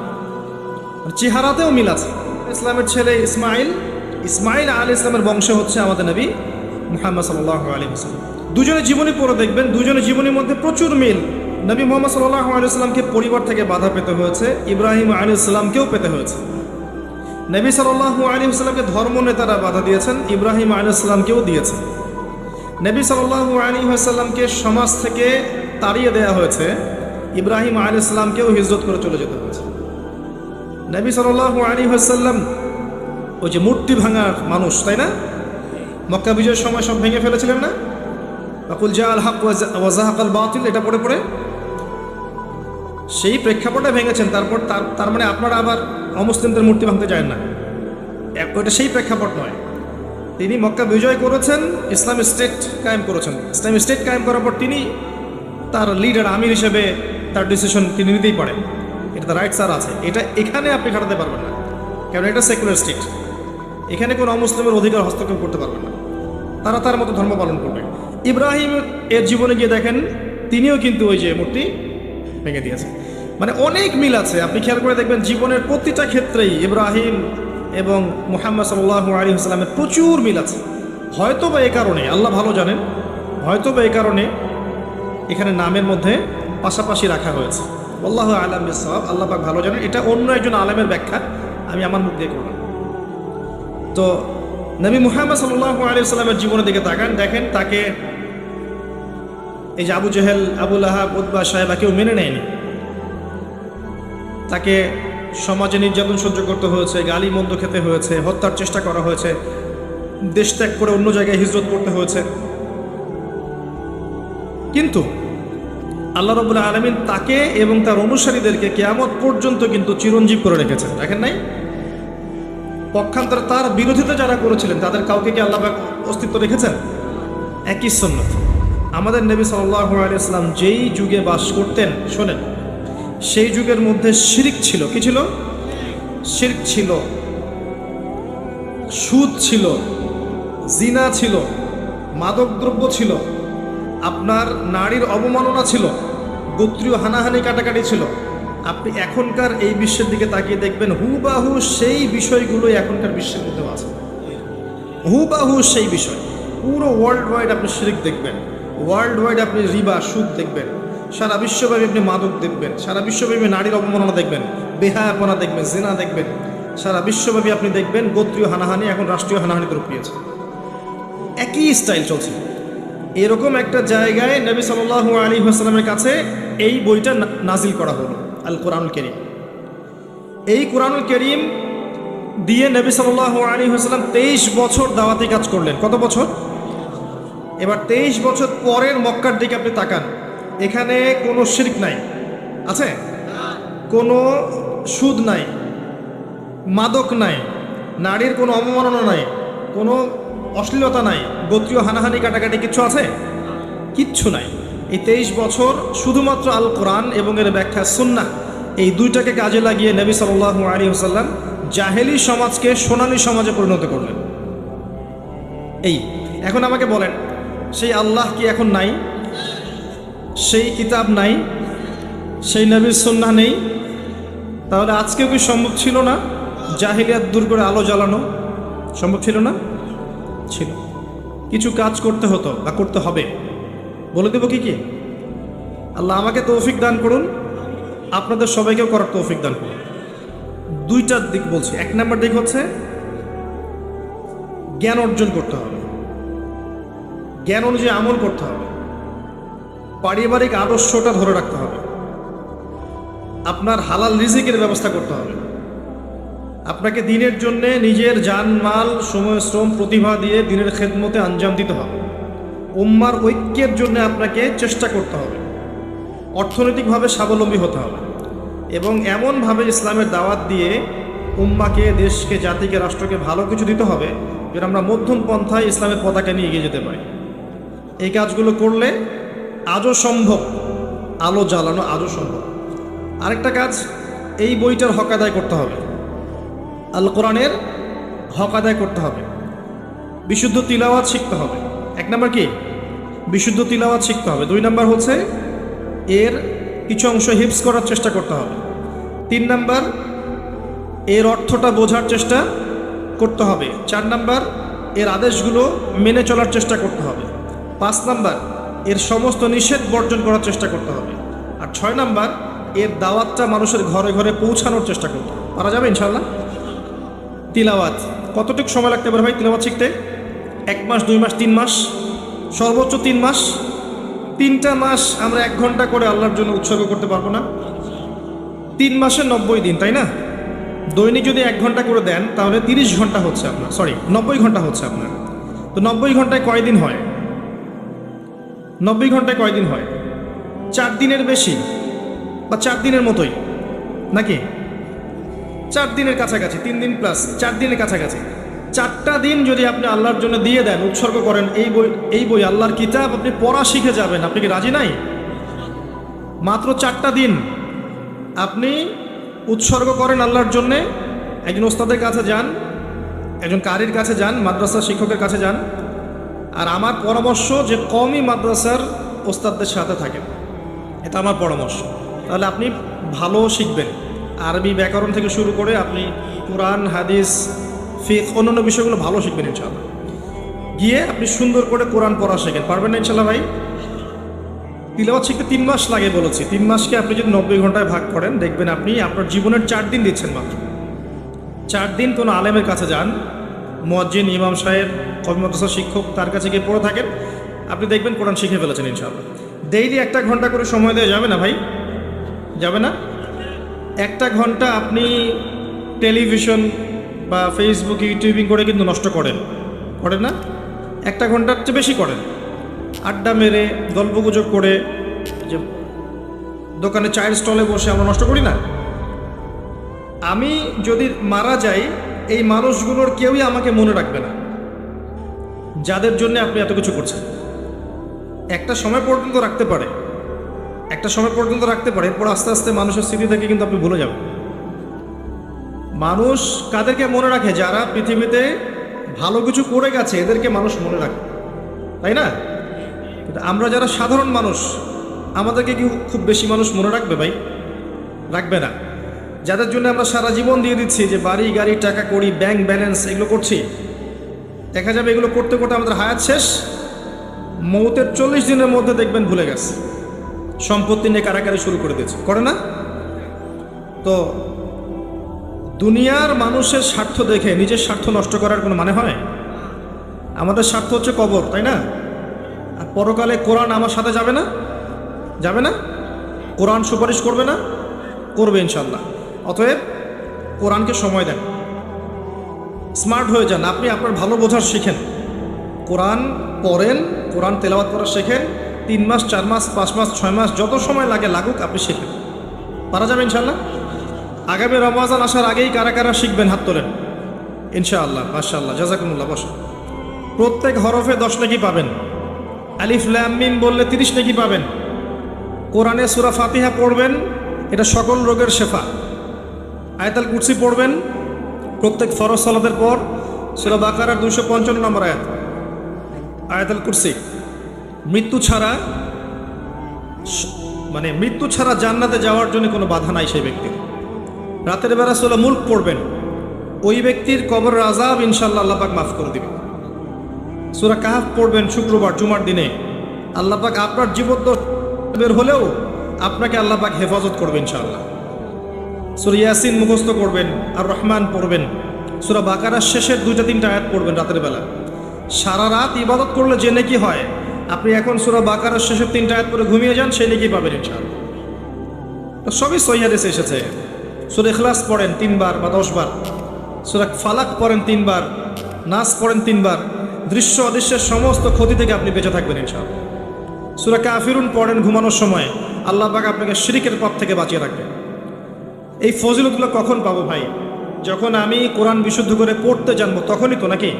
চেহারাতেও মিল আছে। ইসলামের ছেলে ইসমাইল আলাইহিস সালামের বংশ হচ্ছে আমাদের নবী মুহাম্মদ সাল্লাল্লাহু আলাইহি ওয়াসাল্লাম। দুজনের জীবনী পড়ে দেখবেন, দুজনের জীবনীর মধ্যে প্রচুর মিল। নবী মুহাম্মদ সাল্লাল্লাহু আলাইহি ওয়াসাল্লামকে পরিবার থেকে বাধা পেতে হয়েছে, ইব্রাহিম আলাইহিস সালামকেও পেতে হয়েছে। নবী সাল্লাল্লাহু আলাইহি ওয়াসাল্লামকে ধর্ম নেতারা বাধা দিয়েছেন, ইব্রাহিম আলাইহিস সালামকেও দিয়েছেন। নবী সাল্লাল্লাহু আলাইহি ওয়াসাল্লামকে সমাজ থেকে তাড়িয়ে দেওয়া হয়েছে, ইব্রাহিম আলাইহিস সালামকেও হিজরত করে চলে যেতে হয়েছে। নবী সাল্লাল্লাহু আলাইহি ওয়াসাল্লাম ওই যে মূর্তি ভাঙার মানুষ, তাই না? মক্কা বিজয়ের সময় সব ভেঙে ফেলেছিলেন না? আকুল জাআল হক ওয়া যাহাকাল বাতিল, এটা পড়ে পড়ে সেই প্রেক্ষাপটে ভেঙেছেন। তারপর তার মানে আপনারা আবার অমুসলিমদের মূর্তি ভাঙতে যায় না, ওইটা সেই প্রেক্ষাপট নয়। তিনি মক্কা বিজয় করেছেন, ইসলামিক স্টেট কায়েম করেছেন। ইসলামিক স্টেট কায়েম করার পর তিনি তার লিডার, আমির হিসেবে তার ডিসিশন তিনি নিতেই পারেন, এটা তার রাইটস আর আছে। এটা এখানে আপনি খাটাতে পারবেন না, কারণ এটা সেকুলার স্টেট। এখানে কোনো অমুসলিমের অধিকার হস্তক্ষেপ করতে পারবেন না, তারা তার মতো ধর্ম পালন করবে। ইব্রাহিম এর জীবনে গিয়ে দেখেন তিনিও কিন্তু ওই যে মূর্তি ভেঙে দিয়েছে। মানে অনেক মিল আছে, আপনি খেয়াল করে দেখবেন জীবনের প্রতিটা ক্ষেত্রেই ইব্রাহিম এবং মুহাম্মদ সাল্লাল্লাহু আলাইহি ওয়াসাল্লামের প্রচুর মিল আছে। হয়তো বা এই কারণে, আল্লাহ ভালো জানেন, হয়তো বা এই কারণে এখানে নামের মধ্যে পাশাপাশি রাখা হয়েছে। আল্লাহু আ'লাম বিস-সাওয়াব, আল্লাহ পাক ভালো জানেন। এটা অন্য একজন আলেমের ব্যাখ্যা, আমি আমার মুখ দিয়ে করলাম। তো নবী মুহাম্মদ সাল্লাল্লাহু আলাইহি ওয়াসাল্লামের জীবনের দিকে তাকান, দেখেন তাকে এই যে আবু জেহেল, আবু লাহাব, উতবা, শাইবা কেউ মেনে নেয়নি। তাকে সমাজে নির্যাতন সহ্য করতে হয়েছে, গালি মন্দ খেতে হয়েছে, হত্যার চেষ্টা করা হয়েছে, দেশ ত্যাগ করে অন্য জায়গায় হিজরত করতে হয়েছে। কিন্তু আল্লাহ রাব্বুল আলামিন তাকে এবং তার অনুসারীদেরকে কিয়ামত পর্যন্ত কিন্তু চিরঞ্জীব করে রেখেছেন, দেখেন নাই? পক্ষান্তরে তার বিরোধিতা যারা করেছিলেন তাদের কাউকে কি আল্লাহ পাক অস্তিত্ব রেখেছেন? একই সুন্নাত। আমাদের নবী সাল্লাল্লাহু আলাইহি ওয়াসাল্লাম যেই যুগে বাস করতেন, শোনেন, সেই যুগের মধ্যে শিরক ছিল। কি ছিল? শিরক ছিল, সুদ ছিল, জিনা ছিল, মাদকদ্রব্য ছিল, আপনার নারীর অবমাননা ছিল, গোত্রীয় হানাহানি কাটাকাটি ছিল। আপনি এখনকার এই বিশ্বের দিকে তাকিয়ে দেখবেন হুবাহু সেই বিষয়গুলোই এখনকার বিশ্বের মধ্যেও আছে, হুবাহু সেই বিষয়। পুরো ওয়ার্ল্ড ওয়াইড আপনি শিরক দেখবেন, ওয়ার্ল্ড ওয়াইড আপনি রিবা, সুদ দেখবেন, সারা বিশ্বব্যাপী আপনি মাদক দেখবেন, সারা বিশ্বব্যাপী নারীর অবমাননা দেখবেন, বেহায়াপনা দেখবেন, জিনা দেখবেন, সারা বিশ্বব্যাপী আপনি দেখবেন গোত্রীয় হানাহানি এখন রাষ্ট্রীয় হানাহানিতে রূপ পেয়েছে। একই স্টাইল চলছে। এরকম একটা জায়গায় নবী সাল্লাল্লাহু আলাইহি ওয়াসাল্লামের কাছে এই বইটা নাজিল করা হলো, আল কোরআনুল কারীম। এই কোরআনুল কারীম দিয়ে নবী সাল্লাল্লাহু আলাইহি ওয়াসাল্লাম 23 বছর দাওয়াতি কাজ করলেন। কত বছর? এবার 23 বছর পরের মক্কার দিকে আপনি তাকান, এখানে কোনো শিরক নাই, আছে? কোনো সুদ নাই, মাদক নাই, নারীর কোনো অবমাননা নাই, কোনো অশ্লীলতা নাই, গোত্রীয় হানাহানি কাটাকাটি কিচ্ছু আছে? কিচ্ছু নাই। এই 23 বছর শুধুমাত্র আল কোরআন এবং এর ব্যাখ্যা সুন্নাহ, এই দুইটাকে কাজে লাগিয়ে নবী সাল্লাল্লাহু আলাইহি ওয়াসাল্লাম জাহেলি সমাজকে সোনালী সমাজে পরিণত করলেন। এই এখন আমাকে বলেন, সেই আল্লাহ কি এখন নাই? সেই কিতাব নাই? সেই নবীর সুন্নাহ নেই? তাহলে আজকেও কি সম্ভব ছিল না জাহিলিয়াত দূর করে আলো জ্বালানো? সম্ভব ছিল না? ছিল। কিছু কাজ করতে হতো বা করতে হবে, বলে দেব কি কি? আল্লাহ আমাকে তৌফিক দান করুন, আপনাদের সবাইকেও করার তৌফিক দান করুন। দুইটা দিক বলছি। এক নম্বর দিক হচ্ছে জ্ঞান অর্জন করতে হবে, জ্ঞান অনুযায়ী আমল করতে হবে, পারিবারিক আদর্শটা ধরে রাখতে হবে, আপনার হালাল রিজিকের ব্যবস্থা করতে হবে, আপনাকে দিনের জন্যে নিজের জান মাল সময় শ্রম প্রতিভা দিয়ে দিনের খেদমতে আঞ্জাম দিতে হবে, উম্মার ঐক্যের জন্য আপনাকে চেষ্টা করতে হবে, অর্থনৈতিকভাবে স্বাবলম্বী হতে হবে এবং এমনভাবে ইসলামের দাওয়াত দিয়ে উম্মাকে, দেশকে, জাতিকে, রাষ্ট্রকে ভালো কিছু দিতে হবে যেন আমরা মধ্যম পন্থায় ইসলামের পতাকা নিয়ে এগিয়ে যেতে পারি। এই কাজগুলো করলে আজও সম্ভব, আলো জ্বালানো আজও সম্ভব। আরেকটা কাজ, এই বইটার হক আদায় করতে হবে, আল কোরআনের হক আদায় করতে হবে, বিশুদ্ধ তিলাওয়াত শিখতে হবে। এক নম্বর কি? বিশুদ্ধ তিলাওয়াত শিখতে হবে। 2 নম্বর হচ্ছে এর কিছু অংশ হিফজ করার চেষ্টা করতে হবে। 3 নম্বর এর অর্থটা বোঝার চেষ্টা করতে হবে। 4 নম্বর এর আদেশগুলো মেনে চলার চেষ্টা করতে হবে। 5 নম্বর এর সমস্ত নিষেধ বর্জন করার চেষ্টা করতে হবে। আর 6 নম্বর এর দাওয়াতটা মানুষের ঘরে ঘরে পৌঁছানোর চেষ্টা করতে হবে। পারা যাবে ইনশাআল্লাহ? তিলাওয়াত কতটুকু সময় লাগতে পারে ভাই তিলাওয়াত শিখতে? 1 মাস, 2 মাস, 3 মাস, সর্বোচ্চ 3 মাস। 3টা মাস আমরা 1 ঘন্টা করে আল্লাহর জন্য উৎসর্গ করতে পারবো না? 3 মাসে 90 দিন, তাই না? দৈনিক যদি 1 ঘন্টা করে দেন তাহলে 30 ঘন্টা হচ্ছে আপনার, 90 ঘন্টা হচ্ছে আপনার। তো 90 ঘন্টায় কয়দিন হয়? 90 ঘন্টায় কয়দিন হয়? 4 দিনের বেশি বা 4 দিনের মতোই নাকি? 4 দিনের কাছাকাছি, 3 দিন প্লাস 4 দিনের কাছাকাছি। 4টা দিন যদি আপনি আল্লাহর জন্য দিয়ে দেন, উৎসর্গ করেন, এই বই আল্লাহর কিতাব আপনি পড়া শিখে যাবেন। আপনি কি রাজি নাই? মাত্র 4টা দিন আপনি উৎসর্গ করেন আল্লাহর জন্যে। একজন ওস্তাদের কাছে যান, একজন কারির কাছে যান, মাদ্রাসার শিক্ষকের কাছে যান। আর আমার পরামর্শ যে কমই মাদ্রাসার ওস্তাদদের সাথে থাকেন, এটা আমার পরামর্শ। তাহলে আপনি ভালো শিখবেন। আরবি ব্যাকরণ থেকে শুরু করে আপনি কোরআন, হাদিস, ফিকহ, অন্যান্য বিষয়গুলো ভালো শিখবেন ইনশাআল্লাহ। গিয়ে আপনি সুন্দর করে কোরআন পড়া শেখেন। পারবেন না ইনশাআল্লাহ ভাই? তিলাওয়াত শিখতে 3 মাস লাগে বলেছি। 3 মাসকে আপনি যদি 90 ঘন্টায় ভাগ করেন, দেখবেন আপনি আপনার জীবনের 4 দিন দিচ্ছেন মাত্র। 4 দিন কোনো আলেমের কাছে যান, মুয়াজ্জিন, ইমাম সাহেব, কওমি মাদ্রাসার শিক্ষক, তার কাছে গিয়ে পড়ে থাকেন, আপনি দেখবেন কোরআন শিখে ফেলেছেন ইনশাআল্লাহ। ডেইলি 1 ঘন্টা করে সময় দেওয়া যাবে না ভাই? যাবে না? 1 ঘন্টা আপনি টেলিভিশন বা ফেসবুক, ইউটিউবিং করে কিন্তু নষ্ট করেন না? 1 ঘন্টার চেয়ে বেশি করেন। আড্ডা মেরে, গল্পগুজব করে, যে দোকানে চায়ের স্টলে বসে আমরা নষ্ট করি না? আমি যদি মারা যাই, এই মানুষগুলোর কেউই আমাকে মনে রাখবে না, যাদের জন্য আপনি এত কিছু করছেন। একটা সময় পর্যন্ত রাখতে পারে, একটা সময় পর্যন্ত রাখতে পারে, এরপর আস্তে আস্তে মানুষের স্মৃতি থেকে কিন্তু আপনি ভুলে যাবেন। মানুষ কাদেরকে মনে রাখে? যারা পৃথিবীতে ভালো কিছু করে গেছে, এদেরকে মানুষ মনে রাখে, তাই না? কিন্তু আমরা যারা সাধারণ মানুষ, আমাদেরকে কি খুব বেশি মানুষ মনে রাখবে? ভাই, রাখবে না। যাদের জন্য আমরা সারা জীবন দিয়ে দিচ্ছি, যে বাড়ি গাড়ি টাকা করি ব্যাংক ব্যালেন্স এগুলো করছি, দেখা যাবে এগুলো করতে করতে আমাদের হায়াত শেষ, মৌতের 40 দিনের মধ্যে দেখবেন ভুলে গেছে, সম্পত্তি নিয়ে কারাকারি শুরু করে দিয়েছে, করে না? তো দুনিয়ার মানুষের স্বার্থ দেখে নিজের স্বার্থ নষ্ট করার কোনো মানে হয়? আমাদের স্বার্থ হচ্ছে কবর, তাই না? আর পরকালে কোরআন আমার সাথে যাবে না? যাবে না? কোরআন সুপারিশ করবে না? করবে ইনশাল্লাহ। অতএব কোরআনকে সময় দেন, স্মার্ট হয়ে যান। আপনি আপনার ভালো বোঝার শিখেন, কোরআন পড়েন, কোরআন তেলাওয়াত করা শেখেন। 3 মাস 4 মাস 5 মাস 6 মাস যত সময় লাগে লাগুক, আপনি শিখেন, পারা যাবে ইনশাল্লাহ। আগামী রমজান আসার আগেই কারা কারা শিখবেন? হাত তোলেন ইনশাআল্লাহ। মাশাআল্লাহ, জাযাকুমুল্লাহ। বসো। প্রত্যেক হরফে 10 নেকি পাবেন। আলিফ লাম মিম বললে 30 নেকি পাবেন। কোরআনে সূরা ফাতিহা পড়বেন, এটা সকল রোগের শেফা। আয়াতুল কুরসি পড়বেন প্রত্যেক ফরজ সালাতের পর, সূরা বাকারার 255 নম্বর আয়াত, আয়াতুল কুরসি। মৃত্যু ছাড়া, মানে মৃত্যু ছাড়া জান্নাতে যাওয়ার জন্য কোনো বাধা নাই সেই ব্যক্তির। রাতের বেলা সূরা মুলক পড়বেন, ওই ব্যক্তির কবর আযাব ইনশাআল্লাহ আল্লাহ পাক মাফ করে দিবেন। সূরা কাহফ পড়বেন শুক্রবার জুমার দিনে, আল্লাহ পাক আপনার জীবদ্দশা বের হলেও আপনাকে আল্লাহ পাক হেফাজত করবেন ইনশাআল্লাহ। সূরা ইয়াসিন মুখস্থ করবেন, আর রহমান পড়বেন, সূরা বাকারার শেষের 2-3টা আয়াত পড়বেন রাতের বেলা। সারা রাত ইবাদত করলে যে নেকি হয়, আপনি এখন সূরা বাকারার শেষের 3টা আয়াত পড়ে ঘুমিয়ে যান, সেই নেকি পাবেন ইনশাআল্লাহ। সবই সহিহ হাদিসে এসেছে। সূরা ইখলাস পড়েন 3 বার বা 10 বার, সূরা ফালাক পড়েন 3 বার, নাস পড়েন 3 বার, দৃশ্য অদৃশ্যের সমস্ত ক্ষতি থেকে আপনি বেঁচে থাকবেন ইনশাআল্লাহ। সূরা কাফিরুন পড়েন ঘুমানোর সময়, আল্লাহ পাক আপনাকে শিরকের পথ থেকে বাঁচিয়ে রাখবেন। এই ফজিলতগুলো কখন পাবো ভাই? যখন আমি কোরআন বিশুদ্ধ করে পড়তে জানবো, তখনই তো, নাকি?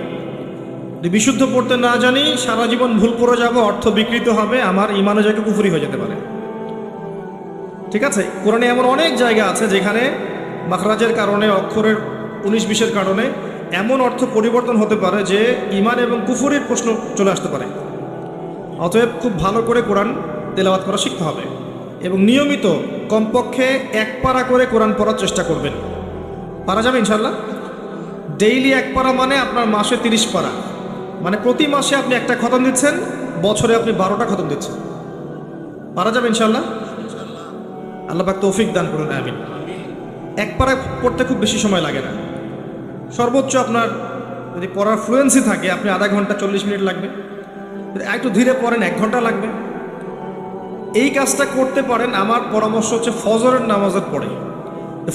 যদি বিশুদ্ধ পড়তে না জানি, সারা জীবন ভুল পড়ে যাব, অর্থ বিকৃত হবে, আমার ইমানে জায়গায় কুফরি হয়ে যেতে পারে। ঠিক আছে? কোরআনে এমন অনেক জায়গা আছে যেখানে মাখরাজের কারণে, অক্ষরের 19-20-এর কারণে এমন অর্থ পরিবর্তন হতে পারে যে ইমান এবং কুফরির প্রশ্ন চলে আসতে পারে। অতএব খুব ভালো করে কোরআন তেলাওয়াত করা শিখতে হবে এবং নিয়মিত কমপক্ষে 1 পারা করে কোরআন পড়ার চেষ্টা করবেন। পারা যাবে ইনশাল্লাহ? ডেইলি 1 পারা মানে আপনার মাসে 30 পারা, মানে প্রতি মাসে আপনি 1টা খতম দিচ্ছেন, বছরে আপনি 12টা খতম দিচ্ছেন। পারা যাবে ইনশাল্লাহ? আল্লাহ পাক তৌফিক দান করুন, আমিন। 1 পারা পড়তে খুব বেশি সময় লাগে না, সর্বোচ্চ আপনার যদি পড়ার ফ্লুয়েন্সি থাকে, আপনি আধা ঘন্টা 40 মিনিট লাগবে। যদি একটু ধীরে পড়েন 1 ঘন্টা লাগবে। এই কাজটা করতে পারেন। আমার পরামর্শ হচ্ছে ফজরের নামাজের পরে।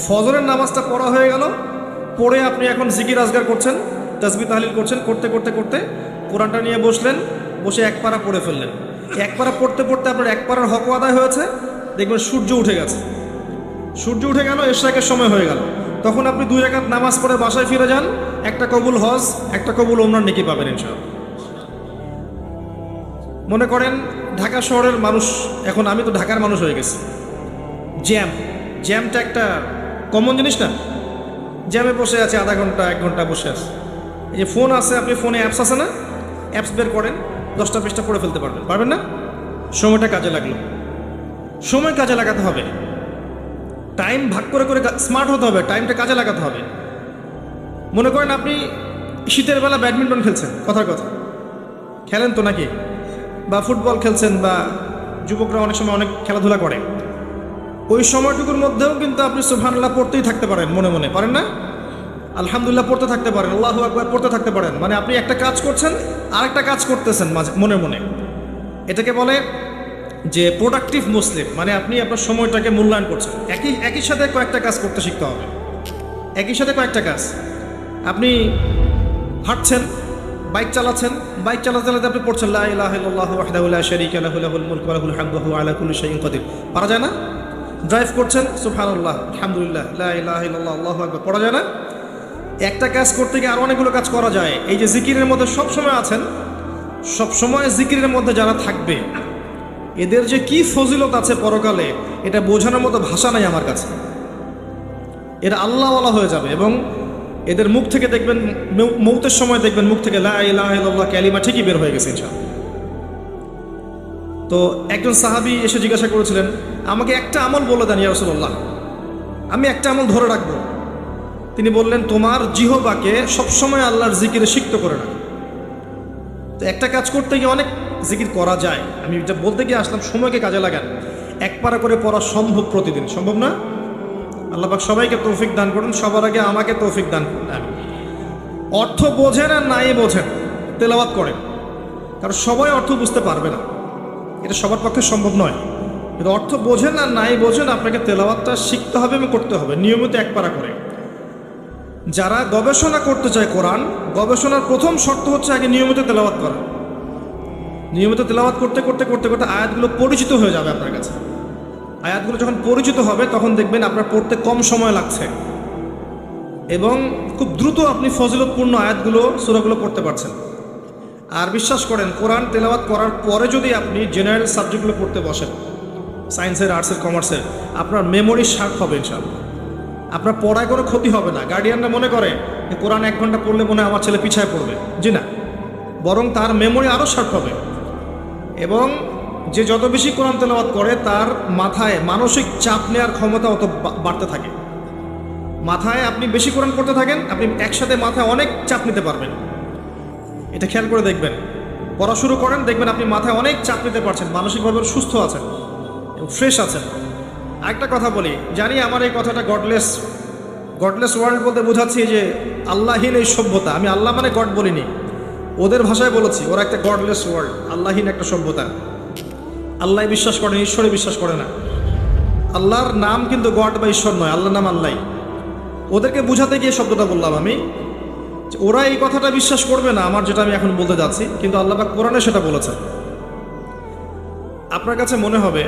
ফজরের নামাজটা পড়া হয়ে গেল, পড়ে আপনি এখন জিকির আজগার করছেন, তাসবিহ তাহলিল করছেন, করতে করতে করতে কোরআনটা নিয়ে বসলেন, বসে 1 পারা পড়ে ফেললেন। 1 পারা পড়তে পড়তে আপনার 1 পারার হক আদায় হয়েছে, দেখবেন সূর্য উঠে গেছে। সূর্য উঠে গেল, ইশরাকের সময় হয়ে গেল। তখন আপনি 2 রাকাত নামাজ পড়ে বাসায় ফিরে যান, 1টা কবুল হজ, 1টা কবুল ওমরার নেকি পাবেন ইনশাআল্লাহ। মনে করেন ঢাকা শহরের মানুষ, এখন আমি তো ঢাকার মানুষ হয়ে গেছি, জ্যামটা একটা কমন জিনিস না? জ্যামে বসে আছে আধা ঘন্টা 1 ঘন্টা বসে আছে। এই যে ফোন আছে, আপনি ফোনে অ্যাপস আছে না, অ্যাপস বের করেন, 10টা 20টা পড়ে ফেলতে পারবেন না? সময়টা কাজে লাগলো। সময় কাজে লাগাতে হবে, টাইম ভাগ করে করে স্মার্ট হতে হবে, টাইমটা কাজে লাগাতে হবে। মনে করেন আপনি শীতের বেলা ব্যাডমিন্টন খেলছেন, কথার কথা খেলেন তো নাকি, বা ফুটবল খেলছেন, বা যুবকরা অনেক সময় অনেক খেলাধুলা করে, ওই সময়টুকুর মধ্যেও কিন্তু আপনি সুবহানাল্লাহ পড়তেই থাকতে পারেন, মনে মনে পারেন না? আলহামদুলিল্লাহ পড়তে থাকতে পারেন, আল্লাহু আকবার পড়তে থাকতে পারেন। মানে আপনি একটা কাজ করছেন, আরেকটা কাজ করতেছেন মাঝে মনে মনে। এটাকে বলে যে প্রোডাক্টিভ মুসলিম, মানে আপনি আপনার সময়টাকে মূল্যায়ন করছেন। একই সাথে কয়েকটা কাজ করতে শিখতে হবে, একই সাথে কয়েকটা কাজ। আপনি হাঁটছেন, বাইক চালাচ্ছেন, বাইক চালাতে চালাতে আপনি পড়ছেন লা ইলাহা ইল্লাল্লাহু ওয়াহদাহু লা শারীকা লাহু লাহুল মুলকু ওয়া লাহুল হামদু ওয়া হুয়া আলা কুল্লি শাইইন কাদির। পারা যায় না? ড্রাইভ করছেন, সুবহানাল্লাহ, আলহামদুলিল্লাহ, লা ইলাহা ইল্লাল্লাহ, আল্লাহু আকবার পড়া যায় না? একটা কাজ করতে গিয়ে আরও অনেকগুলো কাজ করা যায়। এই যে জিকিরের মধ্যে সবসময় আছেন, সবসময় জিকিরের মধ্যে যারা থাকবে, এদের যে কি ফজিলত আছে পরকালে, এটা বোঝানোর মতো ভাষা নাই আমার কাছে। এরা আল্লাহওয়ালা হয়ে যাবে এবং এদের মুখ থেকে দেখবেন, মৌতের সময় দেখবেন মুখ থেকে লা ইলাহা ইল্লাল্লাহ কালিমা ঠিকই বের হয়ে গেছে ইনশাআল্লাহ। তো একজন সাহাবী এসে জিজ্ঞাসা করেছিলেন, আমাকে একটা আমল বলে দেন ইয়া রাসূলুল্লাহ, আমি একটা আমল ধরে রাখবো। তিনি বললেন, তোমার জিহ্বাকে সবসময় আল্লাহর জিকিরে সিক্ত করে রাখো। তো একটা কাজ করতে গিয়ে অনেক জিকির করা যায়, আমি এটা বলতে গিয়ে আসলাম, সময়কে কাজে লাগান। এক পারা করে পড়া সম্ভব প্রতিদিন? সম্ভব না? আল্লাহ পাক সবাইকে তৌফিক দান করুন, সবার আগে আমাকে তৌফিক দান করুন। অর্থ বোঝেন আর নাই বোঝেন, তেলাওয়াত করেন, কারণ সবাই অর্থ বুঝতে পারবে না, এটা সবার পক্ষে সম্ভব নয়। কিন্তু অর্থ বোঝেন আর নাই বোঝেন, আপনাকে তেলাওয়াতটা শিখতে হবে এবং করতে হবে নিয়মিত এক পারা করে। যারা গবেষণা করতে চায় কোরআন, গবেষণার প্রথম শর্ত হচ্ছে আগে নিয়মিত তেলাওয়াত করা। নিয়মিত তেলাওয়াত করতে করতে করতে করতে আয়াতগুলো পরিচিত হয়ে যাবে আপনার কাছে। আয়াতগুলো যখন পরিচিত হবে তখন দেখবেন আপনার পড়তে কম সময় লাগছে এবং খুব দ্রুত আপনি ফজিলতপূর্ণ আয়াতগুলো, সূরাগুলো পড়তে পারছেন। আর বিশ্বাস করেন, কোরআন তেলাওয়াত করার পরে যদি আপনি জেনারেল সাবজেক্টগুলো পড়তে বসেন, সায়েন্সের, আর্টসের, কমার্সের, আপনার মেমোরি শার্প হবে ইনশাআল্লাহ। আপনার পড়ায় কোনো ক্ষতি হবে না। গার্ডিয়ানরা মনে করে যে কোরআন 1 ঘন্টা পড়লে মনে হয় আমার ছেলে পিছায় পড়বে, জি না, বরং তার মেমোরি আরও শার্প হবে। এবং যে যত বেশি কোরআন তেলাওয়াত করে তার মাথায় মানসিক চাপ নেওয়ার ক্ষমতা অত বাড়তে থাকে। মাথায় আপনি বেশি কোরআন পড়তে থাকেন, আপনি একসাথে মাথায় অনেক চাপ নিতে পারবেন। এটা খেয়াল করে দেখবেন, পড়া শুরু করেন, দেখবেন আপনি মাথায় অনেক চাপ নিতে পারছেন, মানসিকভাবে সুস্থ আছেন এবং ফ্রেশ আছেন। আরেকটা কথা বলি, জানি আমার এই কথাটা গডলেস ওয়ার্ল্ড বলতে বোঝাচ্ছি যে আল্লাহীন এই সভ্যতা। আমি আল্লাহ মানে গড বলিনি, ওদের ভাষায় বলেছি, ওরা একটা গডলেস ওয়ার্ল্ড, আল্লাহীন একটা সভ্যতা। আল্লাহ বিশ্বাস করে না, ঈশ্বরে বিশ্বাস করে না। আল্লাহর নাম কিন্তু গড বা ঈশ্বর নয়, আল্লাহর নাম আল্লাহ। ওদেরকে বুঝাতে গিয়ে শব্দটা বললাম আমি, ওরা এই কথাটা বিশ্বাস করবে না আমার যেটা আমি এখন বলতে যাচ্ছি, কিন্তু আল্লাহ পাক কোরআনে সেটা বলেছেন। আপনার কাছে মনে হবে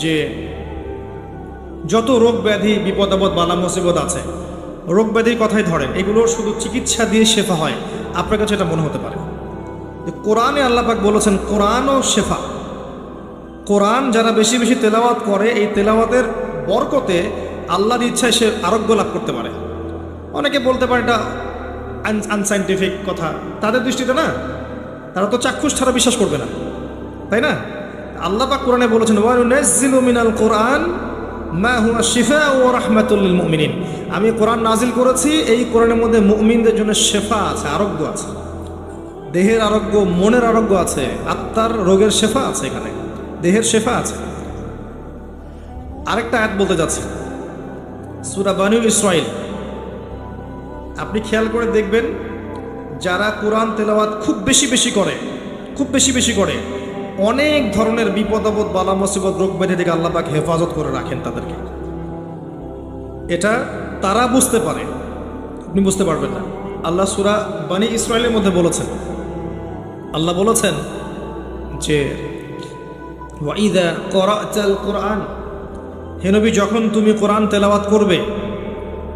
যে যত রোগ ব্যাধি, বিপদ আপদ, বালা মুসিবত আছে, রোগ ব্যাধির কথাই ধরেন, এগুলোর শুধু চিকিৎসা দিয়ে শেফা হয়। আপনার কাছে এটা মনে হতে পারে যে কোরআনে আল্লাহ পাক বলেছেন কোরআনও শেফা। কোরআন যারা বেশি বেশি তেলাওয়াত করে, এই তেলাওয়াতের বরকতে আল্লাহর ইচ্ছায় সে আরোগ্য লাভ করতে পারে। অনেকে বলতে পারে এটা আনসাইন্টিফিক কথা, তাদের দৃষ্টিতে না, তারা তো চাক্ষুষ ছাড়া বিশ্বাস করবে না, তাই না? আল্লাহ পাক কোরআনে বলেছেন, ওয়া নুনাজ্জিলু মিনাল কোরআন মা হুয়া শিফাউ ওয়া রাহমাতুল লিল মুমিনিন। আমি কোরআন নাজিল করেছি, এই কোরআনের মধ্যে মুমিনদের জন্য শেফা আছে, আরোগ্য আছে, দেহের আরোগ্য, মনের আরোগ্য আছে, আত্মার রোগের শেফা আছে, এখানে দেহের শেফা আছে। আরেকটা আয়াত বলতে যাচ্ছি, সূরা বানু ইসরাঈল। আপনি খেয়াল করে দেখবেন, যারা কোরআন তেলাওয়াত খুব বেশি বেশি করে অনেক ধরনের বিপদ আপদ, বালা মুসিবত, রোগ ব্যাধি থেকে আল্লাহ পাক হেফাজত করে রাখেন তাদেরকে। এটা তারা বুঝতে পারে, আপনি বুঝতে পারবেন না। আল্লাহ সূরা বানি ইসরাঈলের মধ্যে বলেছেন, আল্লাহ বলেছেন যে ওয়াইদা ক্বরা'তাল কুরআন, হে নবী যখন তুমি কোরআন তেলাওয়াত করবে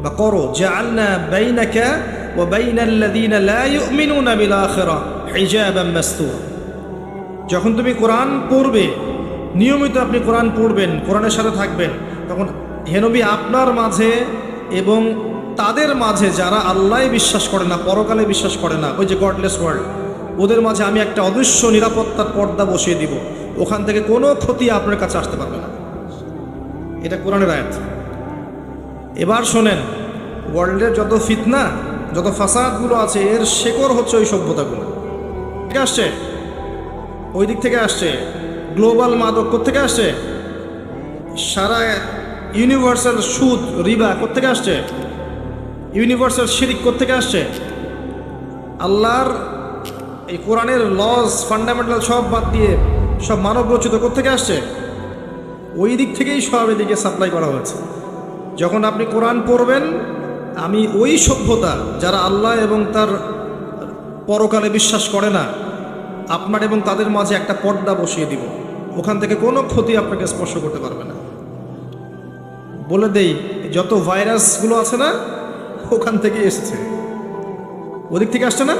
বা করো, জাআলনা বাইনাকা ওয়া বাইনাল্লাযীনা লা ইউমিনুনা বিল আখিরাহ হিজাবান মাসতুরা। যখন তুমি কোরআন পড়বে, নিয়মিত আপনি কোরআন পড়বেন, কোরআনের সাথে থাকবেন, তখন হে নবী আপনার মাঝে এবং তাদের মাঝে যারা আল্লাহ বিশ্বাস করে না, পরকালে বিশ্বাস করে না, ওই যে গডলেস ওয়ার্ল্ড, ওদের মাঝে আমি একটা অদৃশ্য নিরাপত্তার পর্দা বসিয়ে দিব, ওখান থেকে কোনো ক্ষতি আপনার কাছে আসতে পারবে না। এটা কোরআনের আয়াত। এবার শোনেন, ওয়ার্ল্ডের যত ফিতনা, যত ফাসাদগুলো আছে, এর শেকড় হচ্ছে ওই সভ্যতাগুলো থেকে আসছে, ওই দিক থেকে আসছে। গ্লোবাল মাদক কোত্থেকে আসছে? সারা ইউনিভার্সাল সুদ, রিবা কোত্থেকে আসছে? ইউনিভার্সাল শিরিক কোত্থেকে আসছে? আল্লাহর এই কোরআনের লজ, ফান্ডামেন্টাল সব বাদ দিয়ে সব মানব রচিত কোত্থেকে আসছে? ওই দিক থেকেই সব এদিকে সাপ্লাই করা হয়েছে। যখন আপনি কোরআন পড়বেন, আমি ওই সভ্যতা যারা আল্লাহ এবং তার পরকালে বিশ্বাস করে না, আপনার এবং তাদের মাঝে একটা পর্দা বসিয়ে দিব, ওখান থেকে কোনো ক্ষতি আপনাকে স্পর্শ করতে পারবে না। বলে দেই, যত ভাইরাসগুলো আছে না ওখান থেকে এসেছে, ওদিক থেকে আসছে না।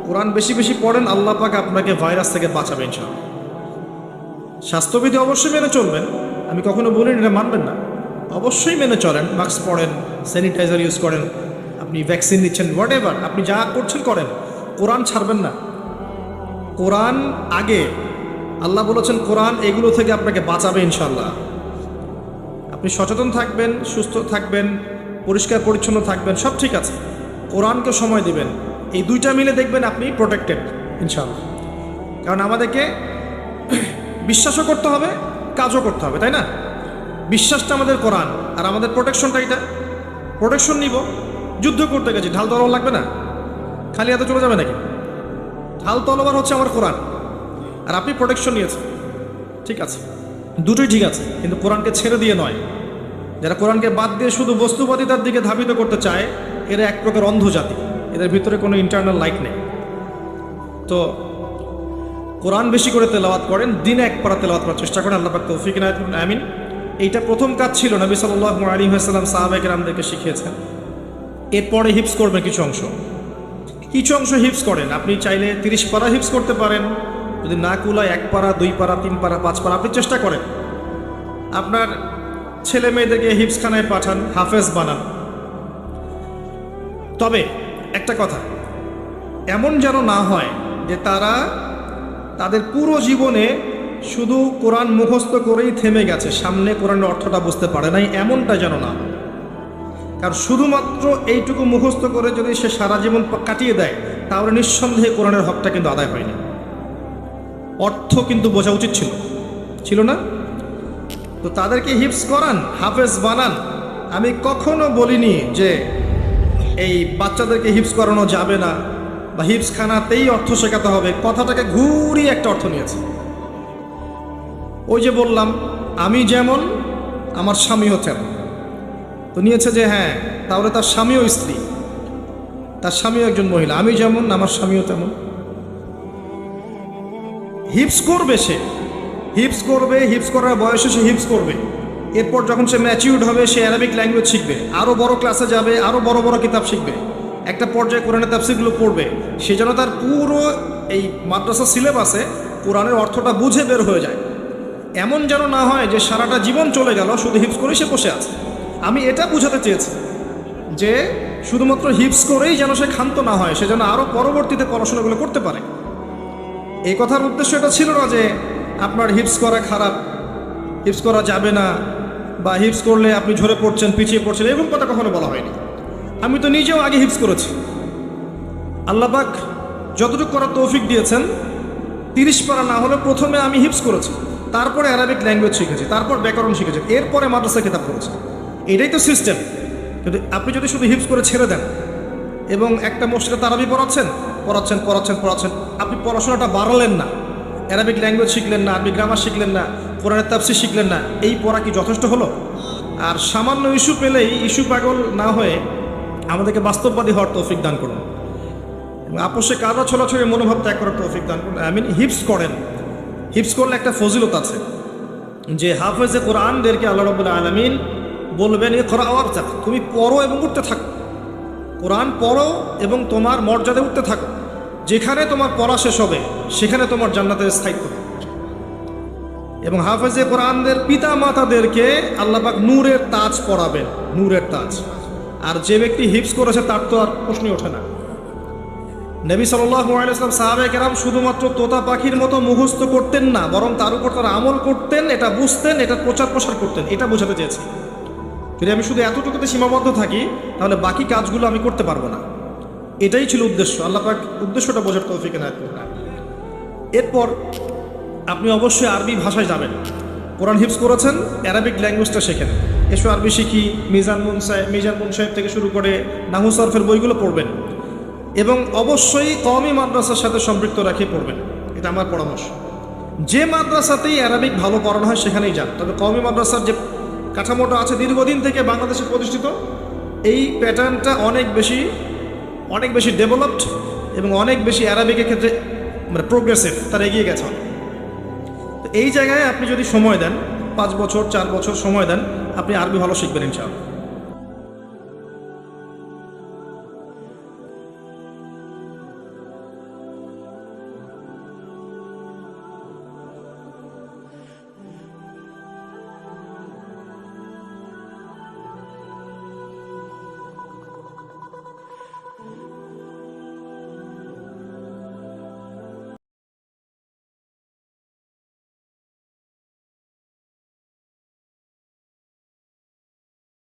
কোরআন বেশি বেশি পড়েন, আল্লাহ পাক আপনাকে ভাইরাস থেকে বাঁচাবেন ইনশাআল্লাহ। স্বাস্থ্যবিধি অবশ্যই মেনে চলবেন, আমি কখনো বলিনি এটা মানবেন না, অবশ্যই মেনে চলেন, মাস্ক পরেন, স্যানিটাইজার ইউজ করেন, আপনি ভ্যাকসিন নিচ্ছেন, হোয়াট এভার আপনি যা করছেন করেন, কোরআন ছাড়বেন না। কোরআন আগে, আল্লাহ বলেছেন কোরআন এগুলো থেকে আপনাকে বাঁচাবে ইনশাআল্লাহ। আপনি সচেতন থাকবেন, সুস্থ থাকবেন, পরিষ্কার পরিচ্ছন্ন থাকবেন, সব ঠিক আছে, কোরআনকে সময় দিবেন, এই দুইটা মিলে দেখবেন আপনি প্রোটেক্টেড ইনশাআল্লাহ। কারণ আমাদেরকে বিশ্বাসও করতে হবে, কাজও করতে হবে, তাই না? বিশ্বাসটা আমাদের কোরআন, আর আমাদের প্রোটেকশনটা এটা, প্রোটেকশন নিব, যুদ্ধ করতে গেছি, ঢাল তলোয়ার লাগবে না, খালি হাতে চলে যাবে নাকি? ঢাল তলোয়ার হচ্ছে আমার কোরআন, আর আপনি প্রোটেকশন নিয়েছেন, ঠিক আছে, দুটোই ঠিক আছে, কিন্তু কোরআনকে ছেড়ে দিয়ে নয়। যারা কোরআনকে বাদ দিয়ে শুধু বস্তুবাদিতার দিকে ধাবিত করতে চায়, এরা এক প্রকার অন্ধ জাতি, এদের ভিতরে কোনো ইন্টারনাল লাইট নেই। তো কোরআন বেশি করে তেলাওয়াত করেন, দিনে এক পারা তেলাওয়াত করার চেষ্টা করেন, আল্লাহ পাক তৌফিক ইনায়াত করুন, আমিন। এইটা প্রথম কাজ ছিল, নবী সাল্লাল্লাহু আলাইহি ওয়াসাল্লাম সাহাবায়ে কেরামদেরকে শিখিয়েছেন। এরপরে হিফজ করবেন কিছু অংশ হিফজ করেন। আপনি চাইলে 30 পারা হিফজ করতে পারেন, যদি না কুলায় 1 পারা, 2 পারা, 3 পারা, 5 পারা আপনি চেষ্টা করেন। আপনার ছেলে মেয়েদেরকে হিফজখানায় পাঠান, হাফেজ বানান। তবে একটা কথা, এমন যেন না হয় যে তারা তাদের পুরো জীবনে শুধু কোরআন মুখস্থ করেই থেমে গেছে, সামনে কোরআনের অর্থটা বুঝতে পারে নাই, এমনটা যেন না। কারণ শুধুমাত্র এইটুকু মুখস্থ করে যদি সে সারা জীবন কাটিয়ে দেয়, তাহলে নিঃসন্দেহে কোরআনের হকটা কিন্তু আদায় হয়নি, অর্থ কিন্তু বোঝা উচিত ছিল না। তো তাদেরকে হিফজ করান, হাফেজ বানান। আমি কখনো বলিনি যে এই বাচ্চাদেরকে হিফজ করানো যাবে না বা হিফজখানাতেই অর্থ শেখাতে হবে, কথাটাকে ঘুরিয়ে একটা অর্থ নিয়েছে। ওই যে বললাম, আমি যেমন আমার স্বামীও তেমন, তো নিয়েছে যে হ্যাঁ তাহলে তার স্বামীও স্ত্রী, তার স্বামীও একজন মহিলা, আমি যেমন আমার স্বামীও তেমন। হিফজ করবে, সে হিফজ করবে, হিফজ করার বয়সে সে হিফজ করবে। এরপর যখন সে ম্যাচিউরড হবে, সে অ্যারাবিক ল্যাঙ্গুয়েজ শিখবে, আরও বড় ক্লাসে যাবে, আরও বড় বড় কিতাব শিখবে, একটা পর্যায়ে কোরআনের তাফসীরগুলো পড়বে। সে যেন তার পুরো এই মাদ্রাসা সিলেবাসে কোরআনের অর্থটা বুঝে বের হয়ে যায়। এমন যেন না হয় যে সারাটা জীবন চলে গেল শুধু হিফজ করেই সে বসে আছে। আমি এটা বোঝাতে চেয়েছি যে শুধুমাত্র হিফজ করেই যেন সে ক্ষান্ত না হয়, সে যেন আরও পরবর্তীতে পড়াশোনাগুলো করতে পারে। এই কথার উদ্দেশ্য এটা ছিল না যে আপনার হিফজ করা খারাপ, হিফজ করা যাবে না, বা হিফজ করলে আপনি ঝরে পড়ছেন, পিছিয়ে পড়ছেন, এরকম কথা কখনো বলা হয়নি। আমি তো নিজেও আগে হিফজ করেছি, আল্লাহ পাক যতটুকু করার তৌফিক দিয়েছেন, 30 পারা না হলে প্রথমে আমি হিফজ করেছি, তারপরে অ্যারাবিক ল্যাঙ্গুয়েজ শিখেছি, তারপর ব্যাকরণ শিখেছি, এরপরে মাদ্রাসা কিতাব পড়েছি। এটাই তো সিস্টেম। কিন্তু আপনি যদি শুধু হিফজ করে ছেড়ে দেন এবং একটা মসজিদে তারাবি পড়াচ্ছেন, আপনি পড়াশোনাটা বাড়ালেন না, অ্যারাবিক ল্যাঙ্গুয়েজ শিখলেন না, আরবি গ্রামার শিখলেন না, কোরআনের তাফসীর শিখলেন না, এই পড়া কি যথেষ্ট হলো? আর সামান্য ইস্যু পেলেই ইস্যু পাগল না হয়ে আমাদেরকে বাস্তববাদী হওয়ার তৌফিক দান করুন, এবং আপোষে কাদা ছড়াছড়ি মনোভাব ত্যাগ করার তৌফিক দান করুন, আমিন। হিফজ করেন, হিফজ করলে একটা ফজিলত আছে যে হাফেজে কোরআনদেরকে আল্লাহ রাব্বুল আলামিন বলবেন ইকরা ওয়ারতাক, তুমি পড়ো এবং উঠতে থাকো, কোরআন পড়ো এবং তোমার মর্যাদায় উঠতে থাকো, যেখানে তোমার পড়া শেষ হবে সেখানে তোমার জান্নাতের স্থায়িত্ব হবে। এবং হাফেজে কোরআনদের পিতা মাতাদেরকে আল্লাহ পাক নূরের তাজ পরাবেন, নূরের তাজ। আর যে ব্যক্তি হিফজ করেছে তার তো আর প্রশ্নই ওঠে না। নবী সাল্লাল্লাহু আলাইহি ওয়াসাল্লাম সাহাবায়ে কেরাম শুধুমাত্র তোতা পাখির মতো মুখস্থ করতেন না, বরং তার উপর তারা আমল করতেন, এটা বুঝতেন, এটা প্রচার প্রসার করতেন। এটা বোঝাতে চেয়েছি। যদি আমি শুধু এতটুকুতে সীমাবদ্ধ থাকি তাহলে বাকি কাজগুলো আমি করতে পারবো না। এটাই ছিল উদ্দেশ্য। আল্লাহ পাক উদ্দেশ্যটা বোঝার তৌফিক এনায়েত করুন। এরপর আপনি অবশ্যই আরবি ভাষায় যাবেন। কোরআন হিফজ করেছেন, অ্যারাবিক ল্যাঙ্গুয়েজটা শেখেন। এসো আরবি শিখি, মিজান মুন সাহেব থেকে শুরু করে নাহু সরফের বইগুলো পড়বেন, এবং অবশ্যই কওমি মাদ্রাসার সাথে সম্পৃক্ত রেখে পড়বেন। এটা আমার পরামর্শ। যে মাদ্রাসাতেই অ্যারাবিক ভালো পড়ানো হয় সেখানেই যান। তবে কওমি মাদ্রাসার যে কাঠামোটা আছে দীর্ঘদিন থেকে বাংলাদেশে প্রতিষ্ঠিত, এই প্যাটার্নটা অনেক বেশি ডেভেলপড এবং অনেক বেশি অ্যারাবিকের ক্ষেত্রে মানে প্রোগ্রেসিভ, তারা এগিয়ে গেছে। তো এই জায়গায় আপনি যদি সময় দেন 5 বছর 4 বছর সময় দেন, আপনি আরবি ভালো শিখবেন ইনশাআল্লাহ।